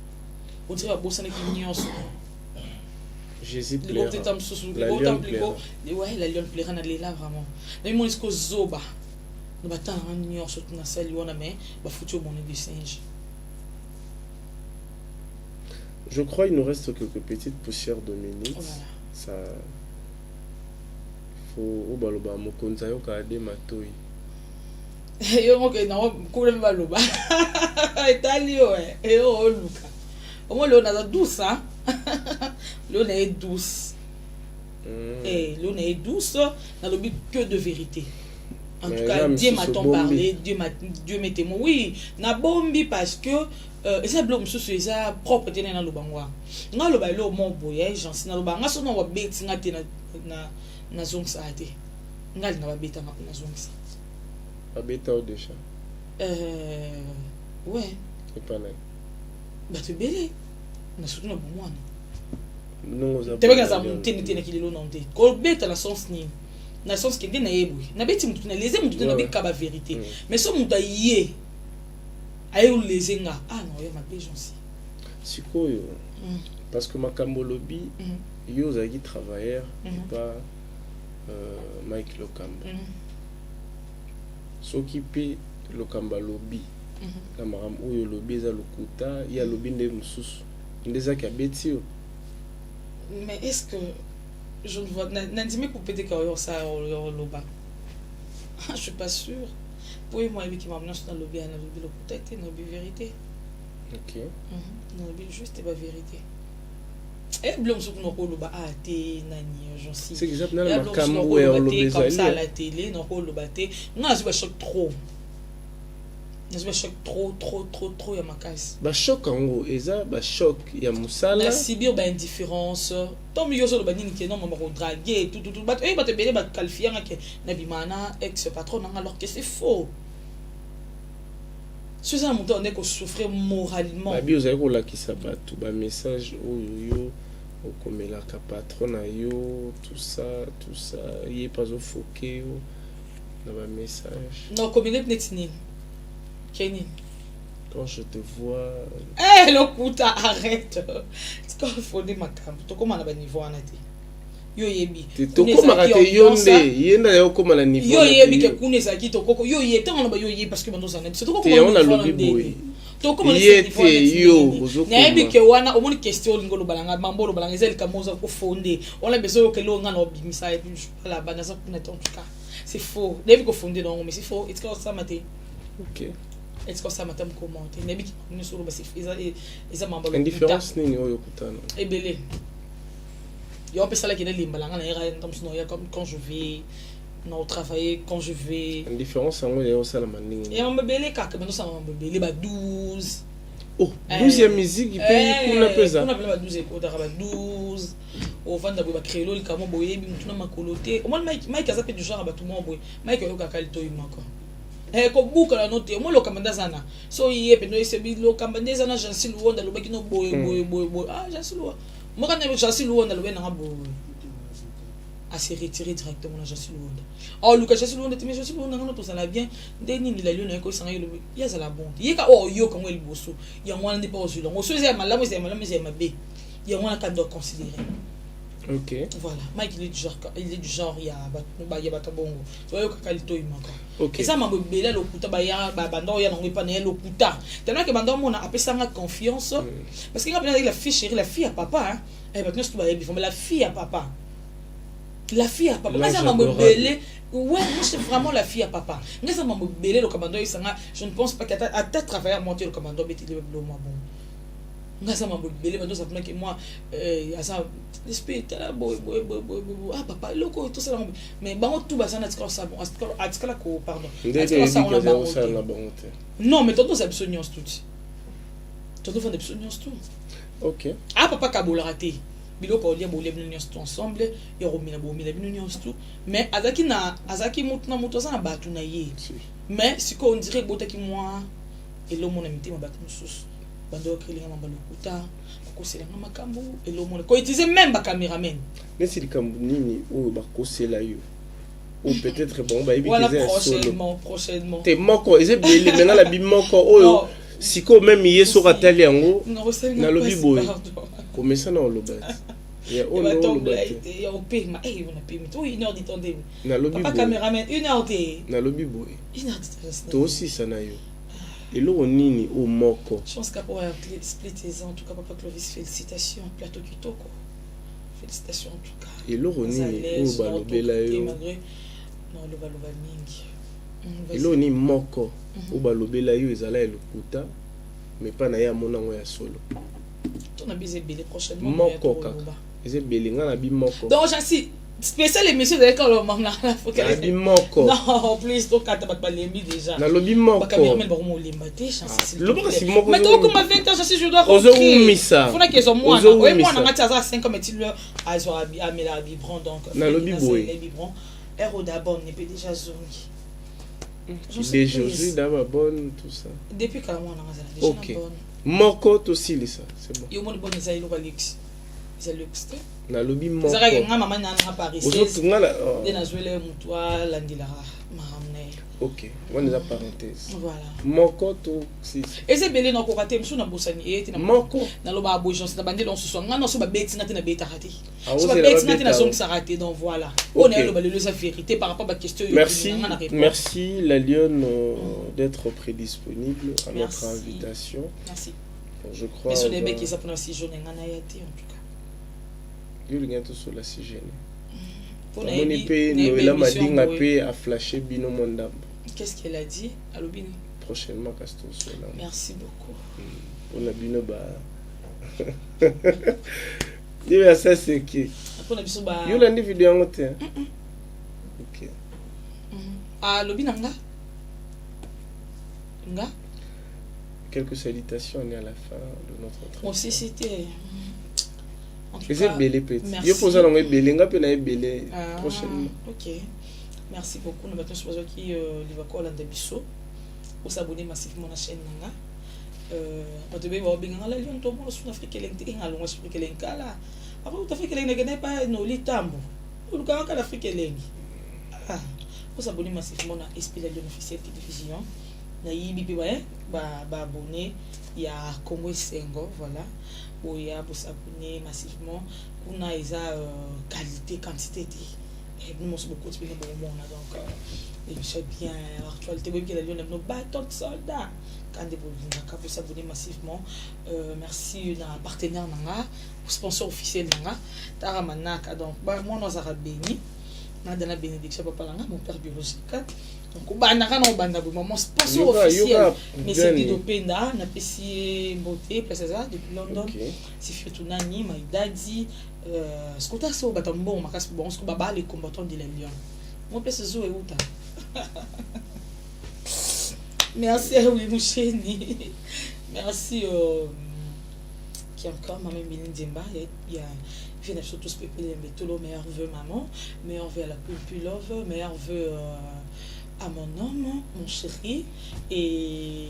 on dirait bossa na kinyoso Jésus pleure la lion pleure na lela vraiment na mon isko zoba no batanga nyonso tunasali wana mais bafuti omoni du singe. Je crois qu'il nous reste quelques petites poussières de minutes. Voilà. Ça faut obaloba mokonza yo ka de matoi. Yo moko na kule baloba. Italio yo luka. Omo lo na douce hein. Lo na douce. L'eau est douce, n'a le but que de vérité. En tout cas, Dieu m'a tant parlé, Dieu m'est témoin. Oui, n'a bombi parce que ça blom sous ça propre tene na lobangwa. Nga loba lo mo boye, j'en sais na lobanga so na wa beti nga te na zongsa ate. Nga na wa beta na zongsa. Ba beta o déjà. Ouais. Et pas là. Ba te belé. Na surtout na bomwana. Non, tu vas gagner un monté n'était qu'il est là non té. Colbert na sens ni, na sens qui est na ebou. Na beti mutu na leze mutu na beka ba vérité. Mais so mutu yé, ayo leze nga. Ah non, ya ma béjonsi. Sikoyo. Parce que makambo lobby, yo zaki travailleur, pas Mike Lokamba. So qui paie Lokamba lobby. La maram oyo lobby za lokuta, ya lobby nde mususu. Ndeza ka betio. Mais est-ce que je ne vois Nandime pour péter quand ça au loba? Je suis pas sûre. Pour moi qui m'a amené dans le lobby, le peut-être une vérité. OK. Non, juste la vérité. Et blum sur nos loba a été nani j'en sais. C'est exactement le makambo et au lobby comme ça à la télé, nos loba té. Non, je choque trop. Je me choque trop ya makasi. Ba choc en gros, eza ba choc ya musala. La sibir ba indifférence. Tant mieux sur le banini qui non m'a draguer tout ba te belé ba qualifier na bimana ex patron alors que c'est faux. C'est ça monter on est qu'on souffrir moralement. Ba bi oza ko la ki sabatu ba message oyo o komela ka patron na yo tout ça yé pas au foqué na ba message. Non combiné netini. Kenny. Quand je te vois. Eh, le puta, arrête. C'est quand il faut des macam. Tu comment on a niveau en été. Yo yebi. Tu comment raté yonde. Yenda yo comment la niveau. Yo yebi que kune sa ki to koko. Yo ye tant on a yo ye parce que maintenant ça n'est. C'est trop comment on a le boy. To comment les yo. Na yebi que wana o moni question ngolo balanga mambo lo balanga zel kamoza ko fondé. On a besoin que lo ngana obimisa et puis la bana ça pour net en tout cas. C'est faux. Devi ko fondé non mais c'est faux. It's comme ça maté. OK. Est-ce que ça m'a tant commenté mais qui nous sur le bas c'est mambo indifférence ni oyo kutana et belé yo peut ça là qui est limbalanga na ira ntamsino ya comme quand je vais non travailler quand je vais indifférence en oyo ça la maninga et on me belé kaka mais ça on me belé ba 12 oh 12e musique il paye kuna pesa on appelle ba 12 ko da ba 12 au vanda ba créer le kamo boyebi mutuna makoloté au moins Mike azape du genre ba tout monde boy Mike yo ka kalito imako ko buka la note mo lo kamanda sana so yé pe no isebi lo kamanda sana jansi luonda lo bakino boy ah jansi lo mo kana jansi luonda lo bena ngabo a se retirer directement la jansi luonda oh luka jansi luonda timi jansi luonda ngano to ça la bien deni ni la lune ko sanga yo ya za la bonde yeka oh yo kango el boso ya mwana ndi pa ozulo ngo so ze malamu ze mabe ya mwana ka doit considérer. OK. Voilà, Mike il est du genre il y a batabongo. Tu vois que kalito imaka. OK. Et ça m'a belé le puta ba ya ba bando ya n'ongi pas né le puta. Tellement que bando mona appelle ça confiance parce qu'il a la fille chérie, la fille à papa hein. Eh ben nous ba yebi la fille à papa. La fille à papa. Moi ça m'a belé. Ouais, moi c'est vraiment la fille à papa. Mais ça m'a belé le commando isanga, je ne pense pas qu'à tête travailler monter le commando beti le moi bon. Nga ça m'a belé mais ça fait que moi ça l'esprit là boy ah papa loko tout ça mais bon tout bas ça n'a pas ça bon à ce là ko pardon ça on a non mais toto c'est absolument tout toto fait absolument tout. OK. Ah papa kabola raté biloko olia bolia bino tout ensemble et romina bomila bino tout mais azaki mutu ça na batu na ye mais si ko on dirait botaki moi et le mon amité ma batu sous bando krelinga mamba lokuta ko selanga makambo et le monde ko utiliser même ba cameraman mais si le kambu nini o ba ko sela yo ou peut-être bon ba ibi voilà, prochainement te moko eze bele maintenant la bi moko oyo siko même yeso ratali yango na lobi boy comme ça na lobat Ya on va tomber il y a au paiement et on a payé oui 1 heure d'itondé papa caméraman 1 heure té na lobby boy 1 heure d'itondé to aussi ça na yo et lo nini au moko je pense qu'après split les en tout cas papa Clovis félicitations plateau kitoko félicitations en tout cas et lo nini au balobela yo non le baloba mingi et lo ni moko au balobela yo ezala elokuta mais pas na ya monango ya solo on a besoin de prochainement moko kaka eze belinga na bi moko donc j'assis spécial émission de l'école au moment là faut qu'elle bi moko non plus donc quand pas lembi déjà na lobi moko ba cameraman ba mo lembaté chance le moko si moko mais donc comme 20 ans je dois ozo umisa faut na qu'ils ont moi oui moi na ngati za 5 comme il a zo amela biberon donc na lobi boy les biberons héros d'abord n'est pas déjà zongi des Josué d'abord bonne tout ça depuis quand moi on a déjà bonne moko to sili ça c'est bon yo mo bonne za ilo luxe c'est luxe na lobi moko ça nga maman na nga Paris ozo ngala dena zwele mutwa landila mahamne ok on les a parenthèse voilà moko to si et c'est belé na ko raté msu na bosani et na moko na loba abojance na bande lonso so nga na so ba beti na te na beta raté so ba beti na te na so raté donc voilà on est loba le vérité par rapport à question merci la Lionne d'être prédisponible à notre invitation merci je crois mais sur les mecs qui ça pendant 6 jours nga na yati en tout cas yo linga to sur la CGN pour moni pe Noëlla Madinga pe a flashé bino mondambo. Qu'est-ce qu'elle a dit à Lobini? Prochainement Castor Sola. Merci beaucoup. Pour la bino ba. Dis-moi ça c'est qui? Pour la biso ba. Yo la ni vidéo en côté. OK. Ah Lobina nga? Nga? Quelques salutations on est à la fin de notre entretien. Moi aussi c'était c'est belé petit. Yo posa longue belé nga pe na belé prochainement. OK. Merci beaucoup. Nous avons choisi qui va coller dans biso pour s'abonner massivement à la chaîne nanga. On te va bien la lion to mo sur Afrique lente ngalo sur Afrique lenkala. Après tout Afrique lente n'est pas no litambo. Pour ka ka Afrique lente. Ah, pour s'abonner massivement à Esprit la Lion officiel télévision. Na yibi pe ba abonner il y a Congo Sengo voilà. Où il y a pour s'abonner massivement on a esa qualité quantité et nous sommes beaucoup de monde donc c'est bien actualité que la Lion nos bâtons de soldats quand des pour s'abonner massivement merci à partenaire nanga sponsor officiel nanga Taramanaka donc moi nous avons béni dans la bénédiction papa langa mon père biologique donc banaka na banda bo mon sponsor officiel mais c'est Dido Penda na pesi beauté place ça depuis London c'est surtout nani my daddy ce que tu as so batambo makasi bon ce que baba les combattants de la Lion mon place zo et uta merci à Ouli Moucheni merci qui encore maman Méline Dimba il y a viens surtout ce peuple tout le meilleur vœu maman meilleur vœu à la plus love meilleur vœu à mon homme, mon chéri, et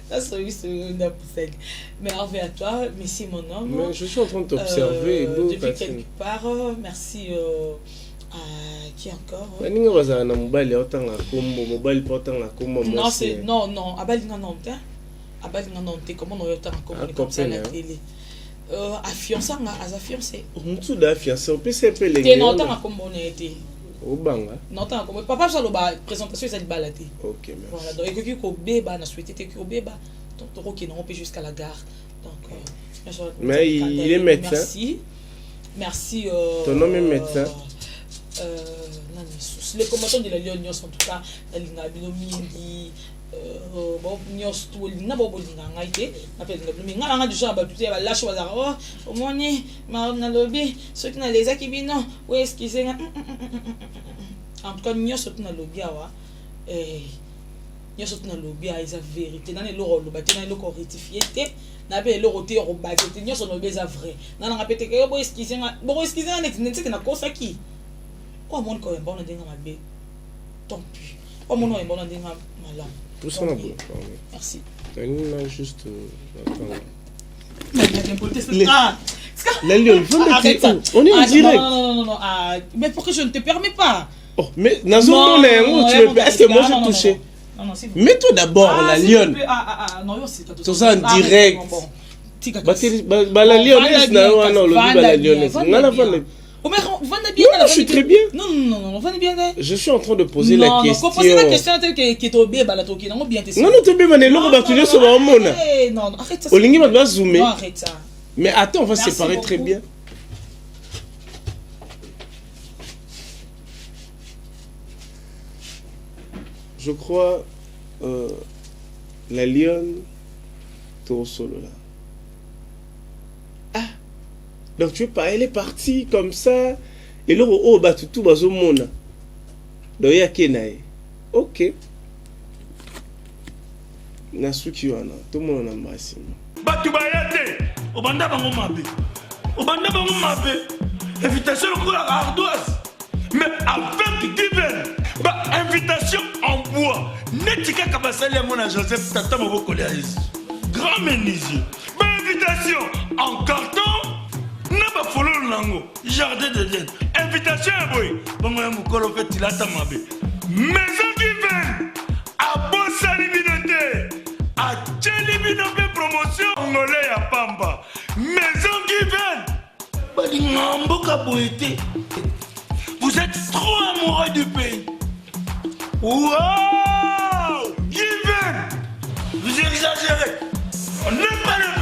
ça c'est une poussette. Mais envers toi, merci mon homme. Mais je suis en train de t'observer. Depuis quelque part, merci à qui encore. Non, c'est non, Abalinga non, Abalinga non, comment on est comme ça à la télé. À fiancé, à fiancé. On tout da fiancé, on peut s'appeler. T'es non, t'as comme on était. Obanga. Non, t'as comme papa ça la présentation ça balade. OK, merci. Voilà, donc et que ko beba na souhaité que beba donc toro qui non jusqu'à la gare. Donc mais il est médecin. Merci. Merci ton nom est médecin. Les combattants de la Lion en tout cas, la linga bilomingi bon nyos tout linga bo linga ngaite na pe linga nga du genre ba tout ya lâche wala oh moni ma na lobby ceux qui na les akibino ou est-ce qu'ils en tout cas nyos tout na lobby awa nyos tout na lobby a isa vérité na le rolo ba tena le ko rectifier te na be le roté ro ba te nyos no be za vrai na nga pete ke bo est-ce qu'ils en net na kosa ki o mon ko bon na denga mabe tant pis o mon no bon na denga malam. Tout ça, merci. Juste. La Lion, on est en direct. Non. Mais pourquoi je ne te permets pas? Oh, mais est-ce que moi je touché? Non, mets-toi d'abord la Lion. Non, c'est tout ça en direct. tika la lyonnaise na wana olobi la lyonnaise ngala vanda. Oh mais vanda bien. Non, je suis très bien. Non, vanda bien. Je suis en train de poser la question. Non, poser la question telle que tobe bala toki nango bien te. Non, tobe mané loko ba tudio so ba mona. Non, arrête ça. Olingi ba zoomer. Non, arrête ça. Mais attends, on va se séparer très bien. Je crois la lionne Toro Solo là. Ah, donc tu veux pas, elle est partie comme ça. Et là, oh, bah tout bazo mona. Donc il y a Kenae. Ok. Nasuki wana, tout le monde en embrasse. Batu bayate, obanda bango mabe. Obanda bango mabe. Invitation au la ardoise. Mais avec divin. Bah, invitation en bois. Netika kabasali à mon Joseph Tata Maboko Léaïs. Grand menuisier. Bah, invitation en carton. N'a pas follow lango. Jardin de Dieu. Invitation à boy. Bon, moi, mon colo fait tilata mabe. Maison divine. À Bossa Libinoté. À Tchelibinoté promotion. Angolais à Pamba. Maison divine. Bah, l'ingambo kaboété. Vous êtes trop amoureux du pays. Wow! Given! Vous exagérez. On n'aime pas le